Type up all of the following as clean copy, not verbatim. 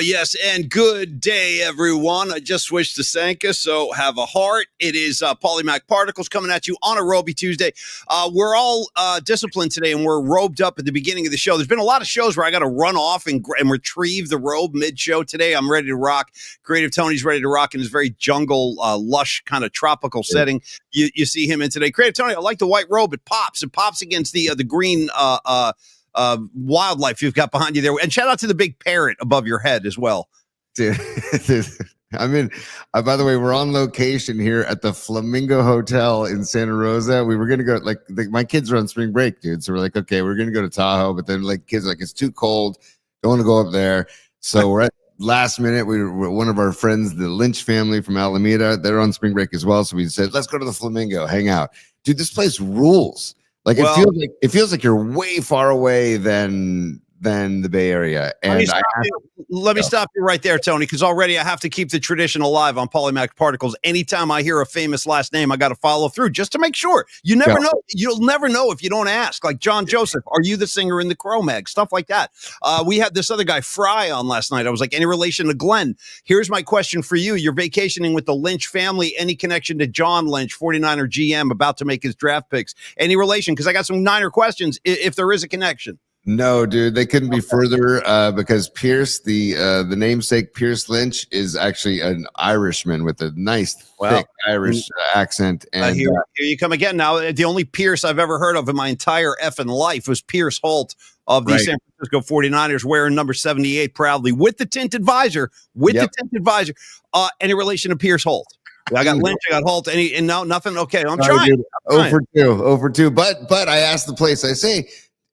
Yes, and good day, everyone. I just switched to Sanka, so have a heart. It is Polymac Particles coming at you on a Roby Tuesday. We're all disciplined today, and we're robed up at the beginning of the show. There's been a lot of shows where I got to run off and retrieve the robe mid-show. Today, I'm ready to rock. Creative Tony's ready to rock in his very jungle, lush, kind of tropical setting. You see him in today. Creative Tony, I like the white robe. It pops. It pops against the green wildlife you've got behind you there, and shout out to the big parrot above your head as well. Dude, I mean, by the way, we're on location here at the Flamingo Hotel in Santa Rosa. We were gonna go, my kids are on spring break, dude. So we're like, okay, we're gonna go to Tahoe, but then kids are like, it's too cold, don't want to go up there. So we're at last minute. We're one of our friends, the Lynch family from Alameda. They're on spring break as well. So we said, let's go to the Flamingo, hang out, dude. This place rules. It feels like you're way far away than the Bay Area. And let me stop you right there, Tony, because already I have to keep the tradition alive on Polymac Particles. Anytime I hear a famous last name, I got to follow through just to make sure. You never know. You'll never know if you don't ask. Like John Joseph, are you the singer in the Cro-Mag? Stuff like that. We had this other guy, Fry, on last night. I was like, any relation to Glenn? Here's my question for you. You're vacationing with the Lynch family. Any connection to John Lynch, 49er GM, about to make his draft picks? Any relation? Because I got some Niner questions if there is a connection. No, dude, they couldn't be further because Pierce, the namesake Pierce Lynch, is actually an Irishman with a nice, thick Irish accent. And here you come again. Now, the only Pierce I've ever heard of in my entire effing life was Pierce Holt of the San Francisco 49ers, wearing number 78 proudly with the tinted visor. Any relation to Pierce Holt? I got Lynch, I got Holt, and no, nothing. Okay, I'm trying. 0 for 2. But I asked the place, I say,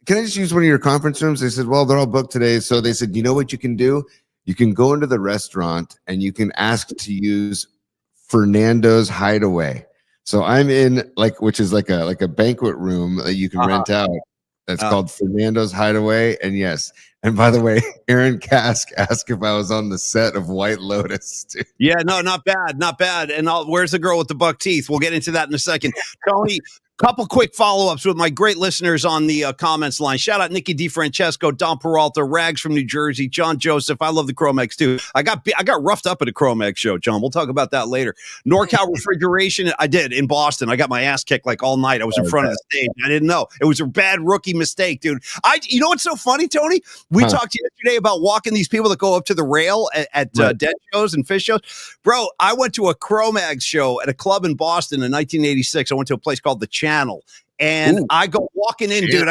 can I just use one of your conference rooms? They said, well, they're all booked today. So they said, you know what you can do? You can go into the restaurant and you can ask to use Fernando's Hideaway. So I'm in which is like a banquet room that you can rent out. That's called Fernando's Hideaway. And yes. And by the way, Aaron Kask asked if I was on the set of White Lotus. Dude. Yeah, no, not bad. And where's the girl with the buck teeth? We'll get into that in a second. Tony, couple quick follow-ups with my great listeners on the comments line. Shout out Nikki DiFrancesco, Don Peralta, Rags from New Jersey, John Joseph. I love the Cro-Mags too. I got roughed up at a Cro-Mag show, John. We'll talk about that later. NorCal Refrigeration, I did in Boston. I got my ass kicked all night. I was in front of the stage. I didn't know. It was a bad rookie mistake, dude. You know what's so funny, Tony? We talked yesterday about walking these people that go up to the rail at dead shows and Phish shows. Bro, I went to a Cro-Mags show at a club in Boston in 1986. I went to a place called The Channel. And I go walking in, dude.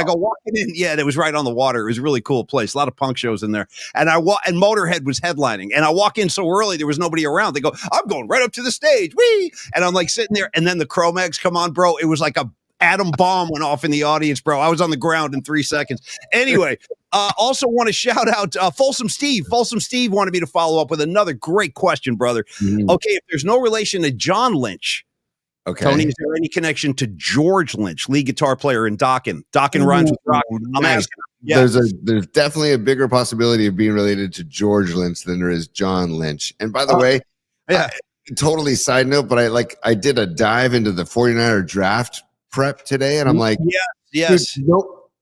Yeah, it was right on the water. It was a really cool place. A lot of punk shows in there. And and Motorhead was headlining. And I walk in so early, there was nobody around. They go, I'm going right up to the stage. Whee! And I'm sitting there. And then the Cro-Mags come on, bro. It was like a atom bomb went off in the audience, bro. I was on the ground in 3 seconds. Anyway, also want to shout out Folsom Steve. Folsom Steve wanted me to follow up with another great question, brother. Okay, if there's no relation to John Lynch, Tony, is there any connection to George Lynch, lead guitar player in Dokken? Dokken rhymes with rock. I'm asking. Yeah. There's definitely a bigger possibility of being related to George Lynch than there is John Lynch. And by the way, totally side note, but I did a dive into the 49er draft prep today, and I'm like, yes.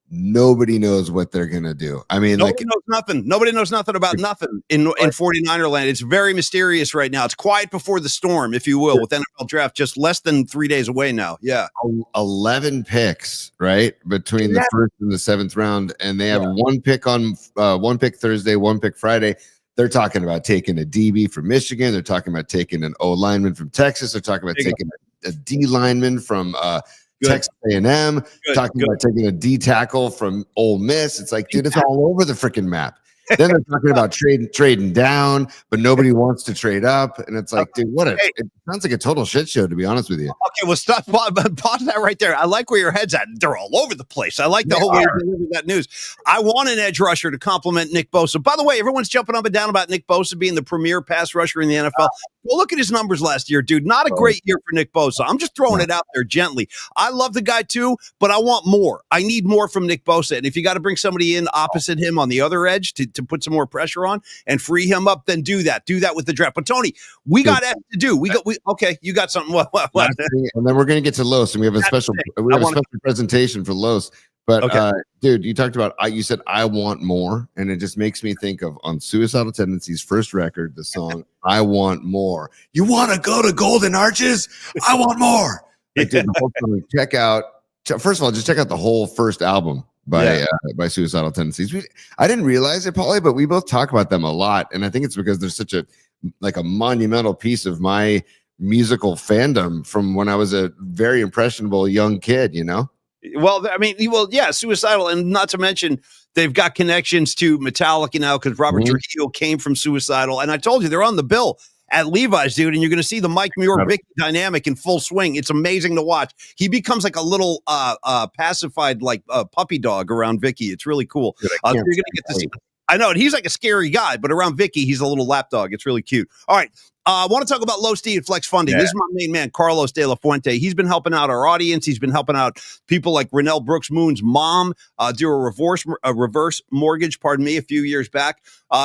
Nobody knows what they're gonna do. I mean, nobody knows nothing. Nobody knows nothing about nothing in 49er land. It's very mysterious right now. It's quiet before the storm, if you will, with NFL draft just less than 3 days away now. Yeah, 11 picks right between the first and the seventh round, and they have one pick Thursday, one pick Friday. They're talking about taking a DB from Michigan. They're talking about taking an O lineman from Texas. They're talking about taking a D lineman from Texas A&M, talking about taking a D tackle from Ole Miss. It's like, dude, it's all over the freaking map. Then they're talking about trading down, but nobody wants to trade up. And it's like, dude, it sounds like a total shit show, to be honest with you. Okay, well, pause that right there. I like where your head's at. They're all over the place. I like the whole way you delivered that news. I want an edge rusher to compliment Nick Bosa. By the way, everyone's jumping up and down about Nick Bosa being the premier pass rusher in the NFL. Well, look at his numbers last year, dude. Not a great year for Nick Bosa. I'm just throwing it out there gently. I love the guy too, but I want more. I need more from Nick Bosa. And if you got to bring somebody in opposite him on the other edge to put some more pressure on and free him up, then do that. Do that with the draft. But Tony, we got to do. Okay, you got something. What? And then we're going to get to Los, and we have a special presentation for Los. But Okay. dude, you talked about you said I want more, and it just makes me think of on Suicidal Tendencies' first record, the song "I Want More." You want to go to Golden Arches? I want more. Like, dude, the whole song. First of all, just check out the whole first album by Suicidal Tendencies. I didn't realize it, Paulie, but we both talk about them a lot, and I think it's because there's such a monumental piece of my musical fandom from when I was a very impressionable young kid. You know. Well, I mean, yeah, Suicidal, and not to mention they've got connections to Metallica now because Robert Trujillo came from Suicidal, and I told you they're on the bill at Levi's, dude, and you're going to see the Mike Muir-Vicky dynamic in full swing. It's amazing to watch. He becomes like a little pacified, like puppy dog around Vicky. It's really cool. Dude, you're going to get to see. I know, and he's like a scary guy, but around Vicky, he's a little lapdog. It's really cute. All right. I want to talk about Los D and Flex Funding. Yeah. This is my main man, Carlos De La Fuente. He's been helping out our audience. He's been helping out people like Renelle Brooks Moon's mom do a reverse mortgage, a few years back.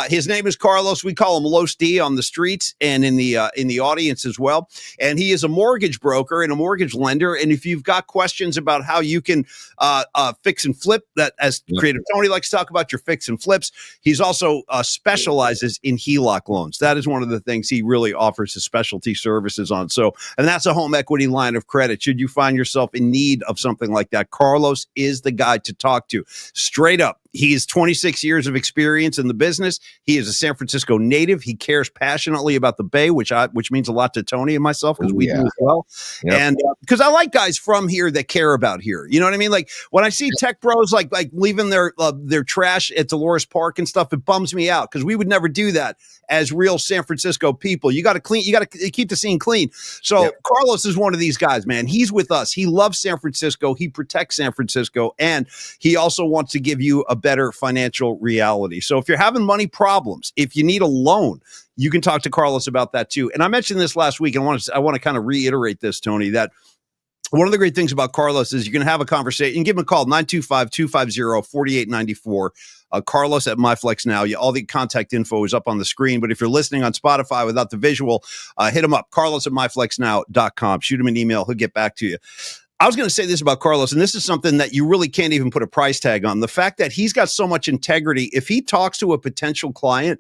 His name is Carlos. We call him Los D on the streets and in the audience as well. And he is a mortgage broker and a mortgage lender. And if you've got questions about how you can fix and flip, that as Creative Tony likes to talk about, your fix and flips, he's also specializes in HELOC loans. That is one of the things he really offers his specialty services on. So, and that's a home equity line of credit. Should you find yourself in need of something like that, Carlos is the guy to talk to. Straight up. He has 26 years of experience in the business. He is a San Francisco native. He cares passionately about the Bay, which means a lot to Tony and myself because we do as well. Yep. And because I like guys from here that care about here. You know what I mean? Like when I see tech bros like leaving their trash at Dolores Park and stuff, it bums me out because we would never do that as real San Francisco people. You got to clean. You got to keep the scene clean. So Carlos is one of these guys, man. He's with us. He loves San Francisco. He protects San Francisco, and he also wants to give you a better financial reality. So if you're having money problems, if you need a loan, you can talk to Carlos about that too. And I mentioned this last week, and I want to kind of reiterate this, Tony, that one of the great things about Carlos is you can have a conversation. You can give him a call, 925-250-4894. Carlos at MyFlex Now. All the contact info is up on the screen. But if you're listening on Spotify without the visual, hit him up, Carlos at myflexnow.com. Shoot him an email. He'll get back to you. I was going to say this about Carlos, and this is something that you really can't even put a price tag on. The fact that he's got so much integrity, if he talks to a potential client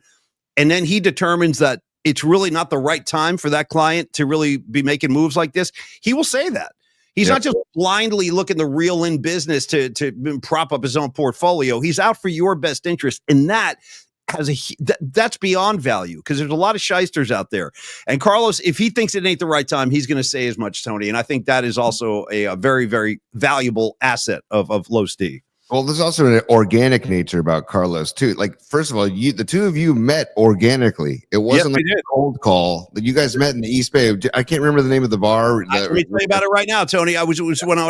and then he determines that it's really not the right time for that client to really be making moves like this, he will say that. He's not just blindly looking to reel in business to prop up his own portfolio. He's out for your best interest, and that that's beyond value because there's a lot of shysters out there. And Carlos, if he thinks it ain't the right time, he's going to say as much, Tony. And I think that is also a very, very valuable asset of Los D. Well, there's also an organic nature about Carlos too. Like, first of all, the two of you met organically. It wasn't like a cold call that you guys met in the East Bay. I can't remember the name of the bar. Let me tell you about it right now, Tony. When I was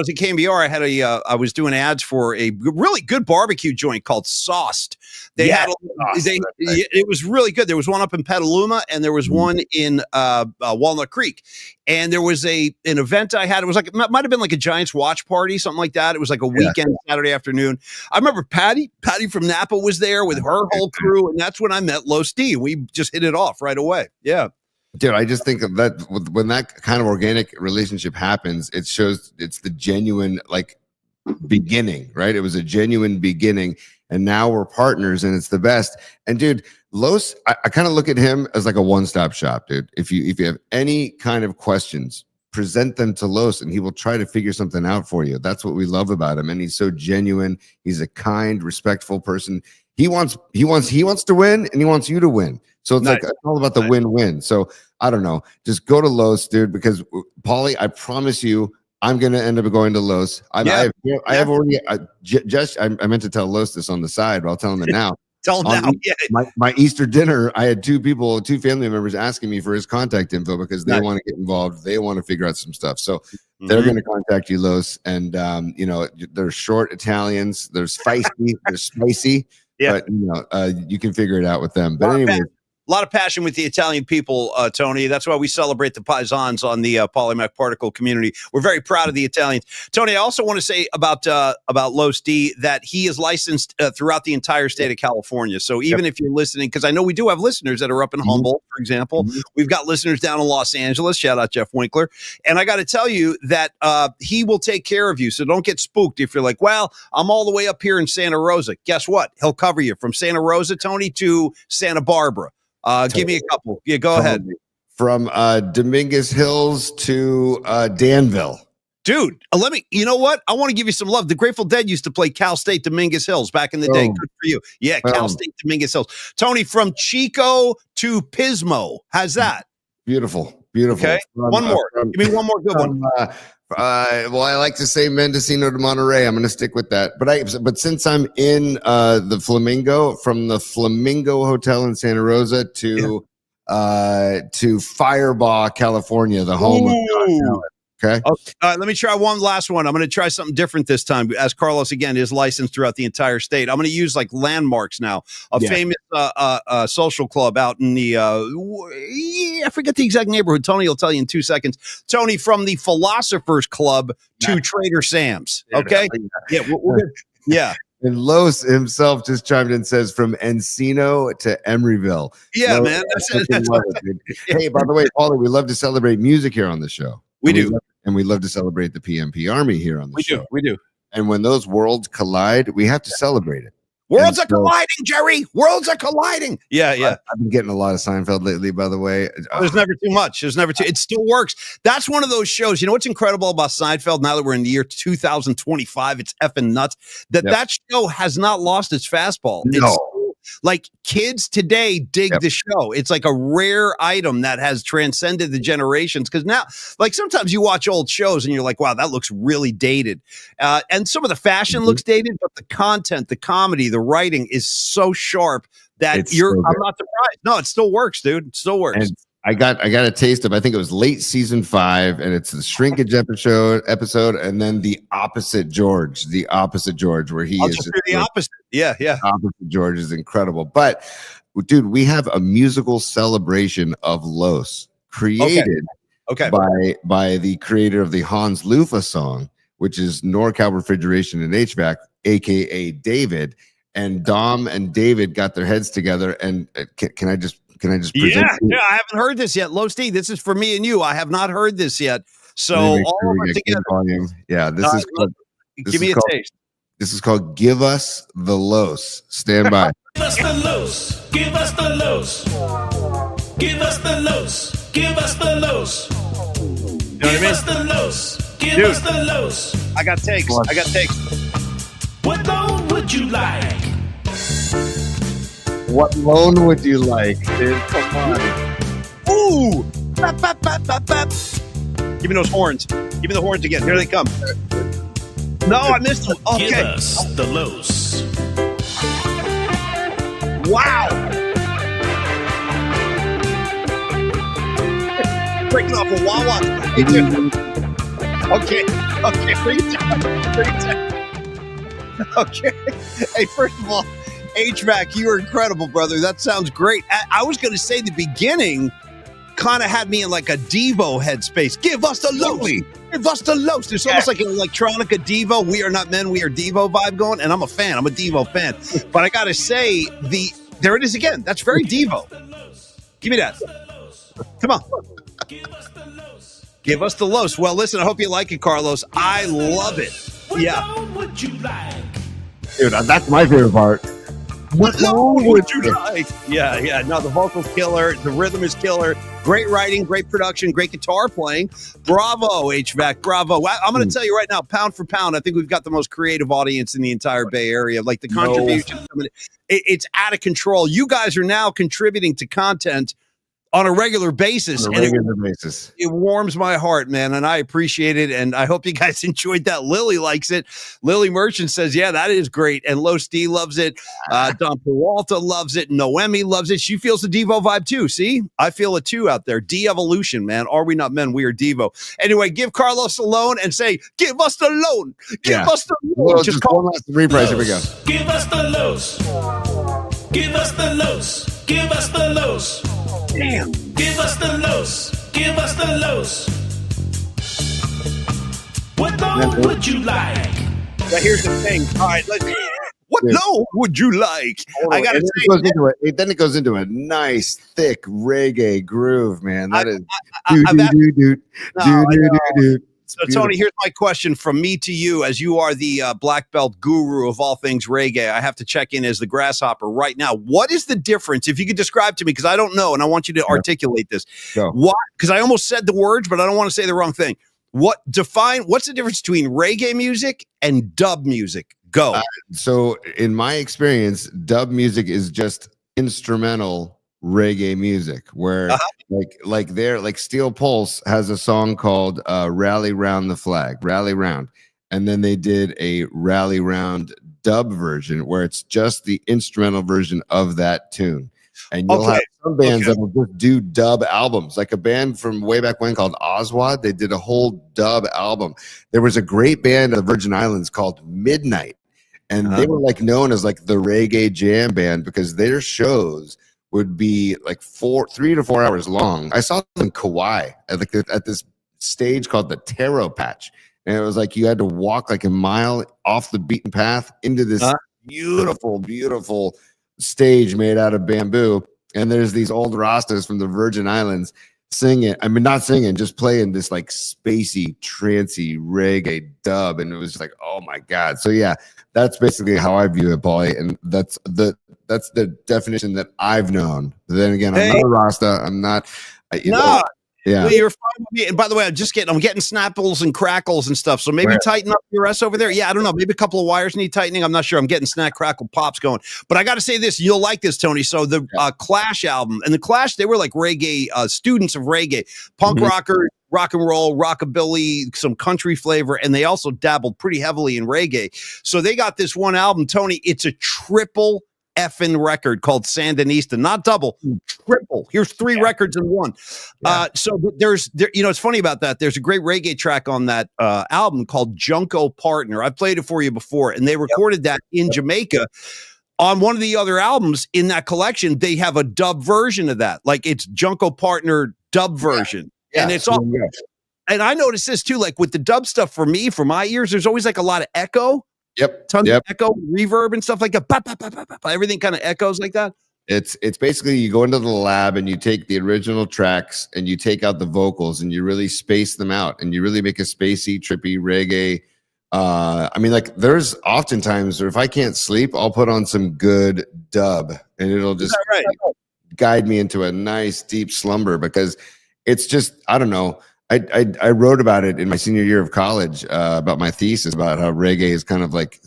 at KMBR, I was doing ads for a really good barbecue joint called Sauced. It was really good. There was one up in Petaluma, and there was one in Walnut Creek. And there was an event I had. It was like, it might have been like a Giants watch party, something like that. It was like a weekend, Saturday afternoon. I remember Patty from Napa was there with her whole crew. And that's when I met Los D. We just hit it off right away. Yeah. Dude, I just think of that when that kind of organic relationship happens, it shows it's the genuine beginning, right? It was a genuine beginning. And now we're partners and it's the best. And dude, Los, I kind of look at him as like a one-stop shop, dude. If you have any kind of questions, present them to Los and he will try to figure something out for you. That's what we love about him. And he's so genuine. He's a kind, respectful person. He wants to win and he wants you to win. So it's it's all about the win-win. So I don't know. Just go to Los, dude, because Paulie, I promise you, I'm going to end up going to Los. I meant to tell Los this on the side, but I'll tell him it now. Tell him now. My Easter two family members asking me for his contact info because they want to get involved. They want to figure out some stuff. So they're going to contact you, Los. And, there's short Italians, there's feisty, there's spicy, but you can figure it out with them. But anyway. lot of passion with the Italian people, Tony. That's why we celebrate the paisans on the Polymac Particle community. We're very proud of the Italians. Tony, I also want to say about Los D that he is licensed throughout the entire state of California. So even if you're listening, because I know we do have listeners that are up in Humboldt, for example. We've got listeners down in Los Angeles. Shout out Jeff Winkler. And I got to tell you that he will take care of you. So don't get spooked if you're like, well, I'm all the way up here in Santa Rosa. Guess what? He'll cover you from Santa Rosa, Tony, to Santa Barbara. Give me a couple. Yeah, go ahead. From Dominguez Hills to Danville. Dude, you know what? I want to give you some love. The Grateful Dead used to play Cal State Dominguez Hills back in the day. Good for you. Yeah, Cal State Dominguez Hills. Tony, from Chico to Pismo. How's that? Beautiful. Okay. One more. Give me one more good one. Well, I like to say Mendocino to Monterey. I'm going to stick with that. But since I'm in the Flamingo, from the Flamingo Hotel in Santa Rosa to Firebaugh, California, the home of John Allen. Okay. Let me try one last one. I'm going to try something different this time. As Carlos, again, is licensed throughout the entire state. I'm going to use like landmarks now. Famous social club out in the, I forget the exact neighborhood. Tony will tell you in 2 seconds. Tony, from the Philosophers Club to Trader Sam's. Okay. Yeah. We're good. Yeah. And Los himself just chimed in and says from Encino to Emeryville. Yeah, Los, man. Hey, by the way, Paulie, we love to celebrate music here on the show. We do. And we love to celebrate the PMP Army here on the show. We do. And when those worlds collide, we have to celebrate it. Worlds are colliding, Jerry. Worlds are colliding. Yeah. I've been getting a lot of Seinfeld lately, by the way. There's never too much. It still works. That's one of those shows. You know what's incredible about Seinfeld now that we're in the year 2025? It's effing nuts that show has not lost its fastball. No. Like kids today dig the show. It's like a rare item that has transcended the generations. Because now, like sometimes you watch old shows and you're like, wow, that looks really dated. And some of the fashion looks dated, but the content, the comedy, the writing is so sharp that I'm not surprised. No, it still works, dude. It still works. And I got a taste of, I think it was late season 5, and it's the shrinkage episode, and then the opposite George, where he is the opposite. Yeah. Opposite George is incredible. But dude, we have a musical celebration of Los created by the creator of the Hans Lufa song, which is NorCal Refrigeration and HVAC, aka David. And Dom and David got their heads together, and can I just present you? Yeah, I haven't heard this yet. Los D, this is for me and you. I have not heard this yet. So all of us together. Yeah, give me a taste. This is called Give Us the Los. Stand by. Give us the Los. Give us the Los. Give us the Los. Give us the Los. Give us the Los. Give us the Los. I got takes. What loan would you like? What loan would you like, dude? Come on. Ooh! Bap, bap, bap, bap, bap. Give me those horns. Give me the horns again. Here they come. No, I missed them. Okay. Give us the Los. Wow. Breaking off a Wawa. Okay. Bring it down. Okay. Hey, first of all, HVAC, you are incredible, brother. That sounds great. I was going to say the beginning kind of had me in like a Devo headspace. Give us the Los. Give us the Los. There's almost like an electronica Devo. We are not men, we are Devo vibe going. And I'm a fan. I'm a Devo fan. But I got to say, there it is again. That's very Devo. Give me that. Come on. Give us the Los. Well, listen, I hope you like it, Carlos. I love it. Yeah. What would you like? Dude, that's my favorite part. What loan would you like? Yeah. No, the vocal's killer. The rhythm is killer. Great writing, great production, great guitar playing. Bravo, HVAC. Bravo. I'm going to tell you right now, pound for pound, I think we've got the most creative audience in the entire Bay Area. Like the contribution, it's out of control. You guys are now contributing to content on a regular basis. It warms my heart, man, and I appreciate it, and I hope you guys enjoyed that. Lily likes it. Lily Merchant says, yeah, that is great, and Los D loves it. Don Peralta loves it. Noemi loves it. She feels the Devo vibe, too. See? I feel it, too, out there. De-evolution, man. Are we not men? We are Devo. Anyway, give Carlos a loan and say, give us the loan. Give us the loan. Well, just call us the reprise. Here we go. Give us the Los. Give us the Los. give us the los. Damn. Give us the los, give us the los. What low would you like? Now here's the thing. All right, what low would you like? I gotta say, then it goes into a nice thick reggae groove, man. That is. So, Tony, here's my question from me to you, as you are the black belt guru of all things reggae. I have to check in as the grasshopper right now. What is the difference, if you could describe to me, because I don't know, and I want you to articulate this. What? Because I almost said the words, but I don't want to say the wrong thing. What's the difference between reggae music and dub music? Go. So, in my experience, dub music is just instrumental reggae music, where like Steel Pulse has a song called Rally Round the Flag, Rally Round, and then they did a Rally Round dub version where it's just the instrumental version of that tune. And you'll have some bands that will just do dub albums, like a band from way back when called Oswald. They did a whole dub album. There was a great band of the Virgin Islands called Midnight, and they were like known as like the reggae jam band because their shows would be like 3 to 4 hours long. I saw them in Kauai at this stage called the Taro Patch. And it was like you had to walk like a mile off the beaten path into this beautiful, beautiful stage made out of bamboo. And there's these old Rastas from the Virgin Islands singing. I mean, not singing, just playing this like spacey, trancey reggae dub. And it was just like, oh my God. So yeah, that's basically how I view it, Paulie. And that's the definition that I've known. But then again, I'm not a Rasta. I'm not. Yeah. Well, you're fine with me. And by the way, I'm getting snapples and crackles and stuff. So maybe tighten up your S over there. Yeah, I don't know. Maybe a couple of wires need tightening. I'm not sure. I'm getting snack, crackle, pops going. But I got to say this. You'll like this, Tony. So the Clash album, and the Clash, they were like reggae, students of reggae, punk rockers, rock and roll, rockabilly, some country flavor, and they also dabbled pretty heavily in reggae. So they got this one album, Tony. It's a triple effing record called Sandinista, not double, triple. Here's 3 records in one. So there's it's funny about that. There's a great reggae track on that album called Junko Partner. I've played it for you before, and they recorded that in Jamaica. On one of the other albums in that collection, they have a dub version of that. Like it's Junko Partner dub version. And it's all. And I noticed this too, like with the dub stuff for my ears, there's always like a lot of echo. Tons of echo, reverb, and stuff like that. Bah, bah, bah, bah, bah, bah. Everything kind of echoes like that. It's basically you go into the lab and you take the original tracks and you take out the vocals and you really space them out and you really make a spacey, trippy reggae. I mean, like there's oftentimes, or if I can't sleep, I'll put on some good dub and it'll just guide me into a nice deep slumber because it's just, I don't know. I wrote about it in my senior year of college about my thesis about how reggae is kind of like,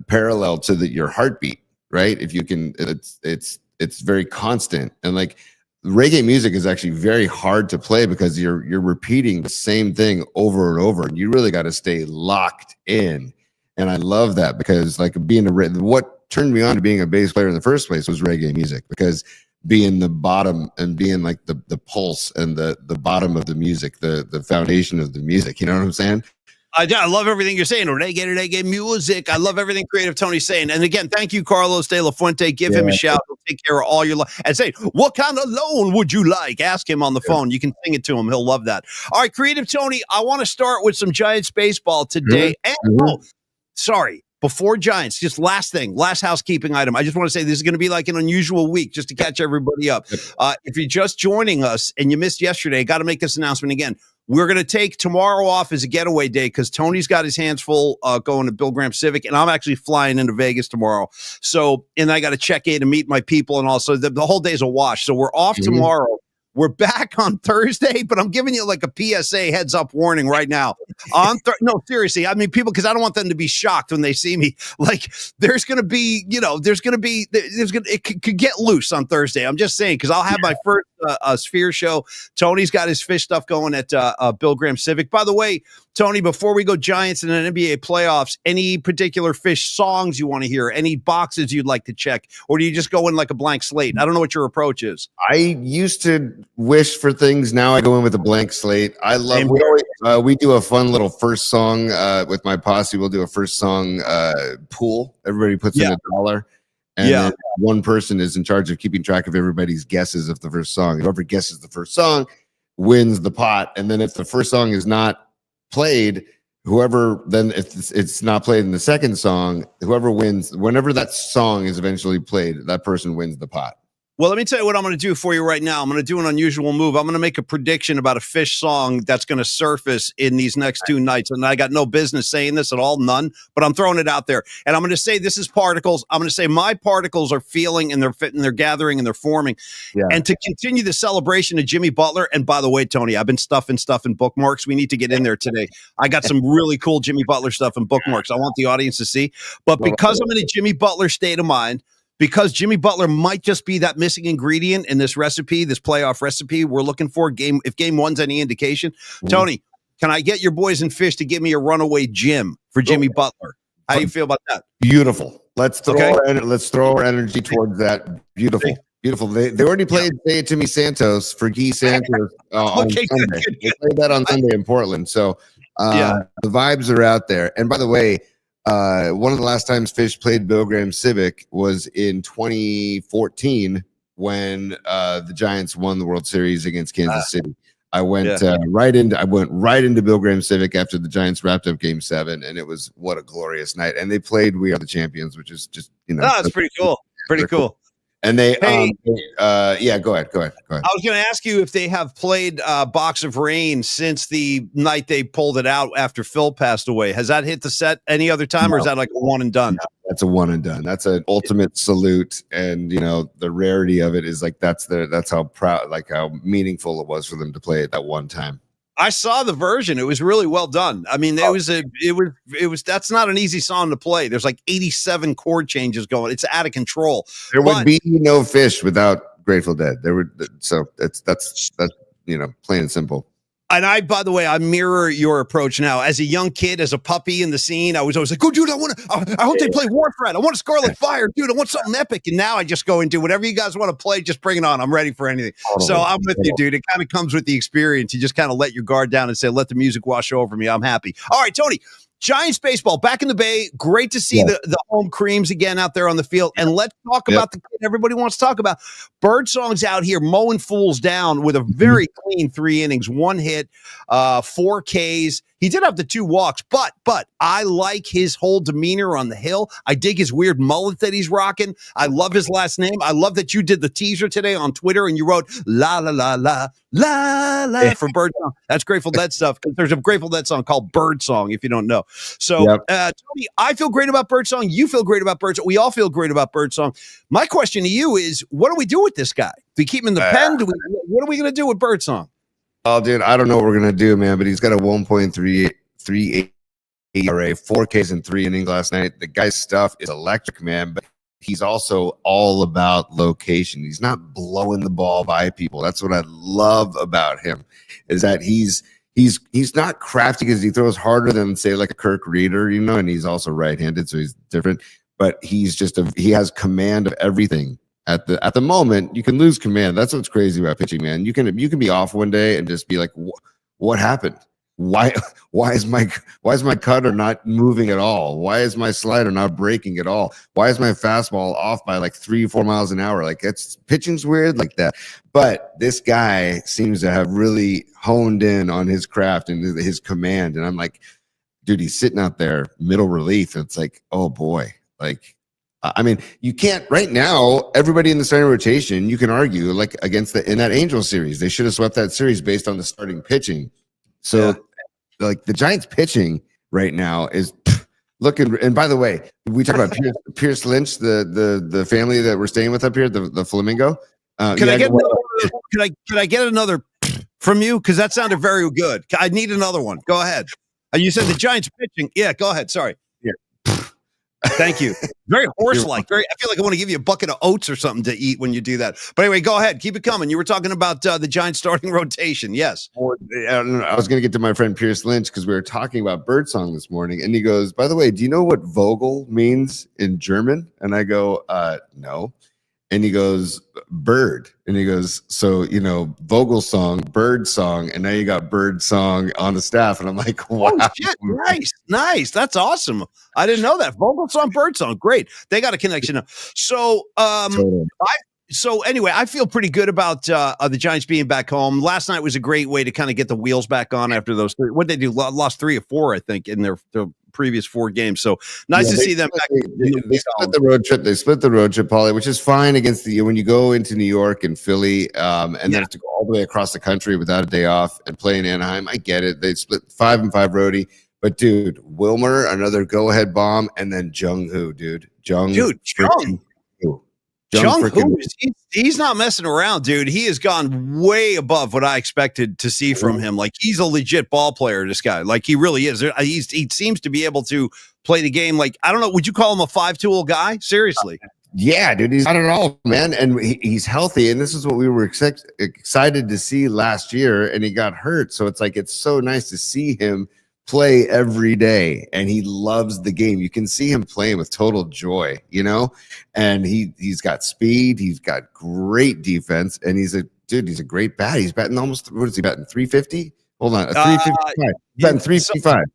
parallel to your heartbeat, right? If you can, it's very constant. And like reggae music is actually very hard to play because you're repeating the same thing over and over. And you really got to stay locked in. And I love that because like what turned me on to being a bass player in the first place was reggae music, because being the bottom and being like the pulse and the bottom of the music, the foundation of the music. You know what I'm saying? I love everything you're saying. Reggae music. I love everything creative Tony's saying. And again, thank you, Carlos de la Fuente. Give him a shout. He'll take care of all your love. And say, what kind of loan would you like? Ask him on the phone. You can sing it to him. He'll love that. All right, creative Tony, I want to start with some Giants baseball today. And sorry. Before Giants, just last housekeeping item. I just want to say this is going to be like an unusual week just to catch everybody up. If you're just joining us and you missed yesterday, got to make this announcement again. We're going to take tomorrow off as a getaway day because Tony's got his hands full going to Bill Graham Civic, and I'm actually flying into Vegas tomorrow. So, and I got to check in and meet my people, and also the whole day's a wash. So we're off tomorrow. We're back on Thursday, but I'm giving you like a PSA heads up warning right now. No, seriously. I mean, people, because I don't want them to be shocked when they see me. Like, there's going to be, it could get loose on Thursday. I'm just saying, because I'll have my first Sphere show. Tony's got his Phish stuff going at Bill Graham Civic. By the way, Tony, before we go Giants and an NBA playoffs, any particular Phish songs you want to hear? Any boxes you'd like to check? Or do you just go in like a blank slate? I don't know what your approach is. I used to wish for things. Now I go in with a blank slate. I love, we do a fun little first song with my posse. We'll do a first song pool. Everybody puts in $1. And Yeah. then one person is in charge of keeping track of everybody's guesses of the first song. Whoever guesses the first song wins the pot. And then if the first song is not played, if it's not played in the second song, whoever wins, whenever that song is eventually played, that person wins the pot. Well, let me tell you what I'm going to do for you right now. I'm going to do an unusual move. I'm going to make a prediction about a Phish song that's going to surface in these next 2 nights. And I got no business saying this at all, none, but I'm throwing it out there. And I'm going to say this is particles. I'm going to say my particles are feeling and they're fitting, they're gathering and they're forming. Yeah. And to continue the celebration of Jimmy Butler, and by the way, Tony, I've been stuffing stuff in bookmarks. We need to get in there today. I got some really cool Jimmy Butler stuff in bookmarks I want the audience to see. But because I'm in a Jimmy Butler state of mind, because Jimmy Butler might just be that missing ingredient in this recipe, this playoff recipe we're looking for. If game one's any indication, Tony, can I get your boys in Phish to give me a runaway Jim for Jimmy Butler? How do you feel about that? Beautiful. Let's throw our energy towards that. Beautiful. They already played "Say It to Me, Santos" for Guy Santos on Sunday. Good. They played that on Sunday in Portland. So the vibes are out there. And by the way, one of the last times Phish played Bill Graham Civic was in 2014 when the Giants won the World Series against Kansas City. I went right into Bill Graham Civic after the Giants wrapped up Game 7, and it was what a glorious night. And they played "We Are the Champions," which is just that's pretty cool. Pretty cool. And they, go ahead. I was going to ask you if they have played Box of Rain since the night they pulled it out after Phil passed away. Has that hit the set any other time, or is that like a one and done? No, that's a one and done. That's an ultimate salute, and the rarity of it is like that's how proud, like how meaningful it was for them to play it that one time. I saw the version. It was really well done. I mean, it was that's not an easy song to play. There's like 87 chord changes going. It's out of control. There would be no Phish without Grateful Dead. So that's plain and simple. And by the way, I mirror your approach now. As a young kid, as a puppy in the scene, I was always like, "Oh, dude, I hope they play Warthread. I want a Scarlet Fire, dude. I want something epic." And now I just go and do whatever you guys want to play. Just bring it on. I'm ready for anything. Totally. So I'm with you, dude. It kind of comes with the experience. You just kind of let your guard down and say, "Let the music wash over me. I'm happy." All right, Tony. Giants baseball back in the Bay. Great to see the home creams again out there on the field. And let's talk about the kid everybody wants to talk about. Birdsong's out here mowing fools down with a very clean 3 innings, 1 hit, 4 Ks. He did have the 2 walks, but I like his whole demeanor on the hill. I dig his weird mullet that he's rocking. I love his last name. I love that you did the teaser today on Twitter and you wrote la la la la la la for Birdsong. That's Grateful Dead stuff. There's a Grateful Dead song called Birdsong, if you don't know. So, Tony, I feel great about Birdsong. You feel great about Birdsong. We all feel great about Birdsong. My question to you is, what do we do with this guy? Do we keep him in the pen? What are we going to do with Birdsong? Oh, dude, I don't know what we're going to do, man, but he's got a 1.38 ERA, 4 Ks in 3 innings last night. The guy's stuff is electric, man, but he's also all about location. He's not blowing the ball by people. That's what I love about him, is that he's not crafty because he throws harder than, say, like a Kirk Reeder, and he's also right-handed, so he's different. But he has command of everything. At the moment, you can lose command. That's what's crazy about pitching, man. You can be off one day and just be like, what happened? Why is my cutter not moving at all? Why is my slider not breaking at all? Why is my fastball off by like 3-4 miles an hour? Like, pitching's weird like that. But this guy seems to have really honed in on his craft and his command. And I'm like, dude, he's sitting out there middle relief. It's like, oh boy, like. I mean, you can't right now. Everybody in the starting rotation, you can argue like against in that Angels series, they should have swept that series based on the starting pitching. So, like the Giants pitching right now is looking. And by the way, we talk about Pierce Lynch, the family that we're staying with up here, the Flamingo. Can I get another from you? Because that sounded very good. I need another one. Go ahead. You said the Giants pitching. Yeah, go ahead. Sorry. Thank you. Very horse-like. I feel like I want to give you a bucket of oats or something to eat when you do that. But anyway, go ahead. Keep it coming. You were talking about the Giants starting rotation. Yes. I was going to get to my friend Pierce Lynch because we were talking about Birdsong this morning. And he goes, by the way, do you know what Vogel means in German? And I go, no. And he goes, Bird. And he goes, so, Vogelsong, Birdsong, and now you got Birdsong on the staff. And I'm like, wow. Oh, shit. Nice. That's awesome. I didn't know that. Vogelsong, Birdsong. Great. They got a connection. So, So anyway, I feel pretty good about the Giants being back home. Last night was a great way to kind of get the wheels back on after those three. What they do? Lost 3 or 4, I think, in their previous 4 games. So nice to see them back. They split the road trip. They split the road trip, Paulie, which is fine against when you go into New York and Philly, and then have to go all the way across the country without a day off and play in Anaheim. I get it. They split 5-5 roadie. But dude, Wilmer, another go-ahead bomb, and then Jung-Hoo, dude. Jung. Jung-Hoo, he's not messing around, dude. He has gone way above what I expected to see from him. Like, he's a legit ball player, this guy. Like, he really is. He seems to be able to play the game. Like, I don't know, would you call him a 5-tool guy? Seriously. Yeah, dude, he's got it all, man. And he's healthy. And this is what we were excited to see last year, and he got hurt. So it's like, it's so nice to see him play every day, and he loves the game. You can see him playing with total joy, and he's got speed, he's got great defense, and he's a great bat. He's batting almost, what is he batting, 350? Hold on, 355. He's batting 355.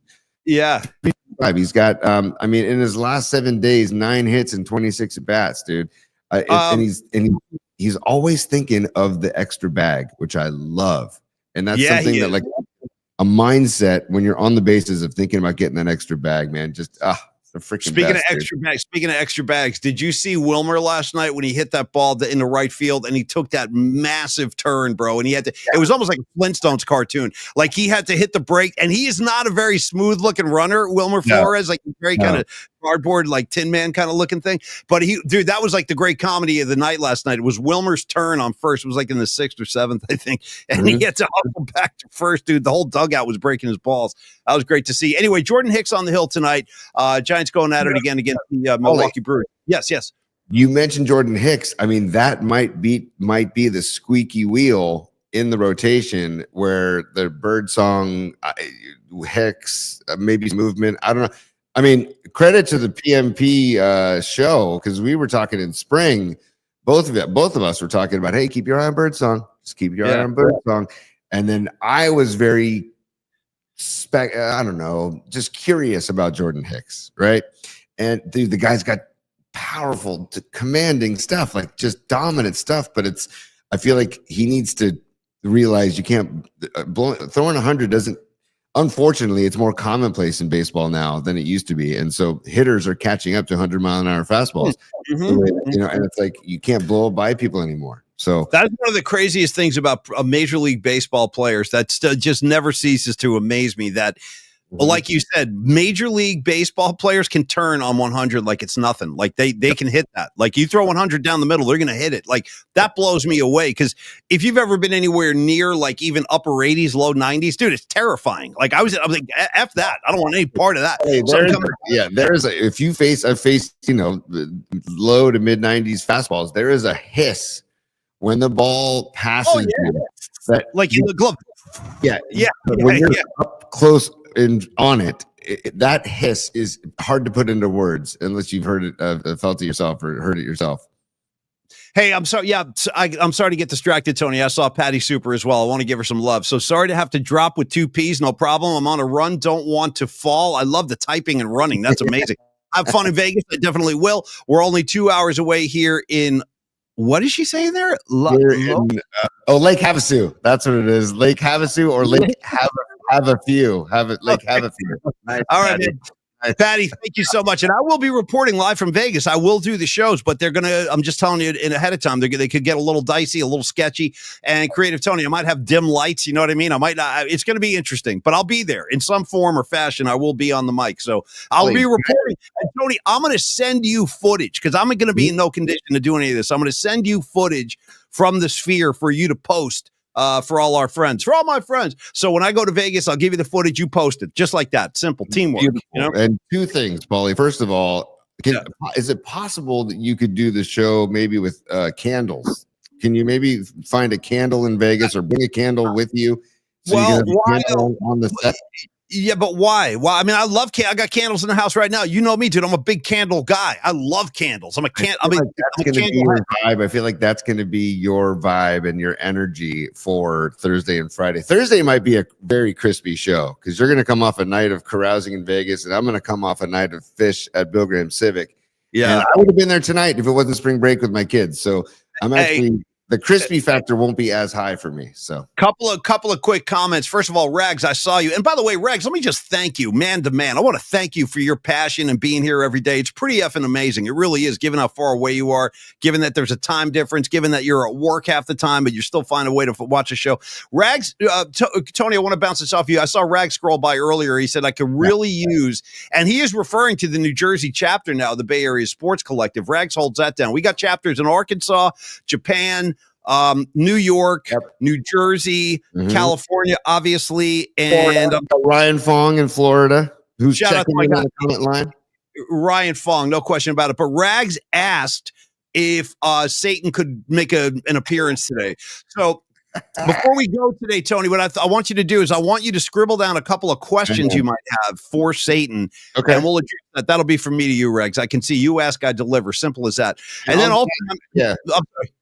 Yeah. 355. He's got in his last 7 days, 9 hits and 26 at bats, dude. And he's always thinking of the extra bag, which I love. And that's something that, like, a mindset when you're on the basis of thinking about getting that extra bag, man. Just the freaking Speaking of extra bags, did you see Wilmer last night when he hit that ball in the right field and he took that massive turn, bro? And he had to. It was almost like a Flintstones cartoon. Like, he had to hit the brake, and he is not a very smooth looking runner, Wilmer Flores. Like, very kind of cardboard, like Tin Man kind of looking thing. But dude, that was like the great comedy of the night last night. It was Wilmer's turn on first. It was like in the 6th or 7th, I think. And he had to hustle back to first, dude. The whole dugout was breaking his balls. That was great to see. Anyway, Jordan Hicks on the hill tonight. Giants going at it again against the Milwaukee Brewers. Yes. You mentioned Jordan Hicks. I mean, that might be the squeaky wheel in the rotation where the Birdsong, Hicks, maybe movement. I don't know. I mean, credit to the PMP show, because we were talking in spring. Both of us were talking about, hey, keep your eye on Birdsong. Just keep your eye on Birdsong. And then I was very, just curious about Jordan Hicks, right? And dude, the guy's got powerful, commanding stuff, like just dominant stuff. But I feel like he needs to realize you can't throwing 100 doesn't. Unfortunately, it's more commonplace in baseball now than it used to be, and so hitters are catching up to 100-mile-an-hour fastballs. And it's like you can't blow by people anymore. So that's one of the craziest things about Major League Baseball players that just never ceases to amaze me. That, like you said, Major League Baseball players can turn on 100 like it's nothing. Like they can hit that. Like, you throw 100 down the middle, they're going to hit it. Like, that blows me away, because if you've ever been anywhere near like even upper 80s, low 90s, dude, it's terrifying. Like, I was like, F that. I don't want any part of that. Hey, if you face low to mid 90s fastballs, there is a hiss when the ball passes you, that, like in the glove. When you're up close and on it, that hiss is hard to put into words unless you've heard it, felt it yourself, or heard it yourself. Hey, I'm sorry. Yeah, I'm sorry to get distracted, Tony. I saw Patty Super as well. I want to give her some love. So sorry to have to drop with 2 Ps. No problem. I'm on a run. Don't want to fall. I love the typing and running. That's amazing. Have fun in Vegas. I definitely will. We're only 2 hours away here in. What is she saying there? Lake Havasu. That's what it is. Lake Havasu or Lake Have a few. Lake Havasu. Nice. All right, man. Patty, thank you so much. And I will be reporting live from Vegas. I will do the shows, but I'm just telling you ahead of time, they could get a little dicey, a little sketchy. And Creative Tony, I might have dim lights. You know what I mean? I might not. It's going to be interesting, but I'll be there in some form or fashion. I will be on the mic. So I'll be reporting. And Tony, I'm going to send you footage, because I'm going to be in no condition to do any of this. I'm going to send you footage from the Sphere for you to post. For all our friends, for all my friends. So when I go to Vegas, I'll give you the footage, you post it, just like that. Simple teamwork. And 2 things, Paulie. First of all, is it possible that you could do the show maybe with candles? Can you maybe find a candle in Vegas, or bring a candle with you? So you can have a candle on the set? Yeah, but why? Well, I mean, I love I got candles in the house right now. You know me, dude. I'm a big candle guy. I love candles. I'm a That's I'm a going to be candle your head. vibe. I feel like that's going to be your vibe and your energy for Thursday and Friday. Thursday might be a very crispy show because you're going to come off a night of carousing in Vegas, and I'm going to come off a night of Phish at Bill Graham Civic. Yeah, and I would have been there tonight if it wasn't spring break with my kids. So I'm actually the crispy factor won't be as high for me. So couple of quick comments. First of all, Rags, I saw you. And by the way, Rags, let me just thank you, man to man. I want to thank you for your passion and being here every day. It's pretty effing amazing. It really is, given how far away you are, given that there's a time difference, given that you're at work half the time, but you're still finding a way to watch a show. Rags, Tony, I want to bounce this off you. I saw Rags scroll by earlier. He said, I could really use, and he is referring to the New Jersey chapter now, the Bay Area Sports Collective. Rags holds that down. We got chapters in Arkansas, Japan, New York, New Jersey, California, obviously, and Ryan Fong in Florida, who's checking in on the comment line. Ryan Fong, no question about it. But Rags asked if Satan could make an appearance today. So before we go today, Tony, what I want you to do is I want you to scribble down a couple of questions you might have for Satan. Okay. And we'll address that. That'll be from me to you, Rags. I can see you ask, I deliver. Simple as that. And then also,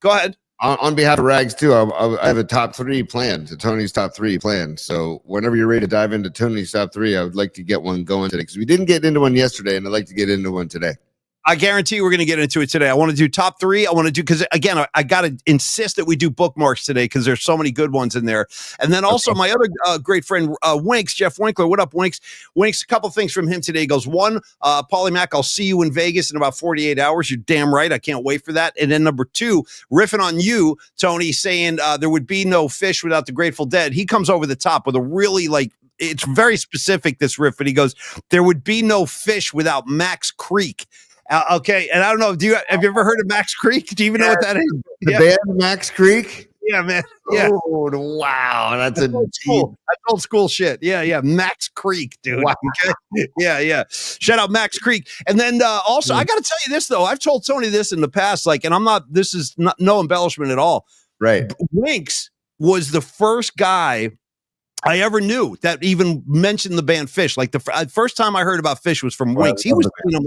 go ahead. On behalf of Rags too, I have a top 3 planned, Tony's top 3 planned. So whenever you're ready to dive into Tony's top 3, I would like to get one going today because we didn't get into one yesterday, and I'd like to get into one today. I guarantee we're going to get into it today. I want to do top 3. I want to do, because again, I got to insist that we do bookmarks today because there's so many good ones in there. And then also my other great friend, Winks, Jeff Winkler. What up, Winks? Winks, a couple things from him today. He goes, 1, Paulie Mac, I'll see you in Vegas in about 48 hours. You're damn right. I can't wait for that. And then number 2, riffing on you, Tony, saying there would be no Phish without the Grateful Dead. He comes over the top with a really it's very specific, this riff. And he goes, there would be no Phish without Max Creek. Okay, and I don't know. Have you ever heard of Max Creek? Do you even know what that is? The band Max Creek? Yeah, man. Yeah. Oh, wow. That's old school shit. Yeah. Max Creek, dude. Wow. Okay? Yeah. Shout out Max Creek. And then also, I got to tell you this, though. I've told Tony this in the past, and this is no embellishment at all. Right. Winks was the first guy I ever knew that even mentioned the band Phish. Like the first time I heard about Phish was from Winks. He was seeing them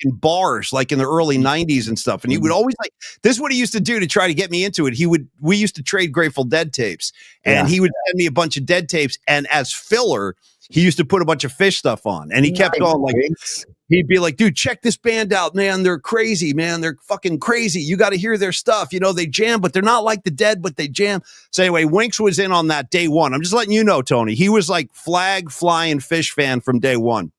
in bars, like in the early '90s and stuff. And he would always this is what he used to do to try to get me into it. We used to trade Grateful Dead tapes, and he would send me a bunch of Dead tapes. And as filler, he used to put a bunch of Phish stuff on, and he kept going he'd be like, dude, check this band out, man. They're crazy, man. They're fucking crazy. You got to hear their stuff. They jam, but they're not like the Dead, but they jam. So anyway, Winks was in on that day one. I'm just letting you know, Tony. He was like flag flying Phish fan from day one.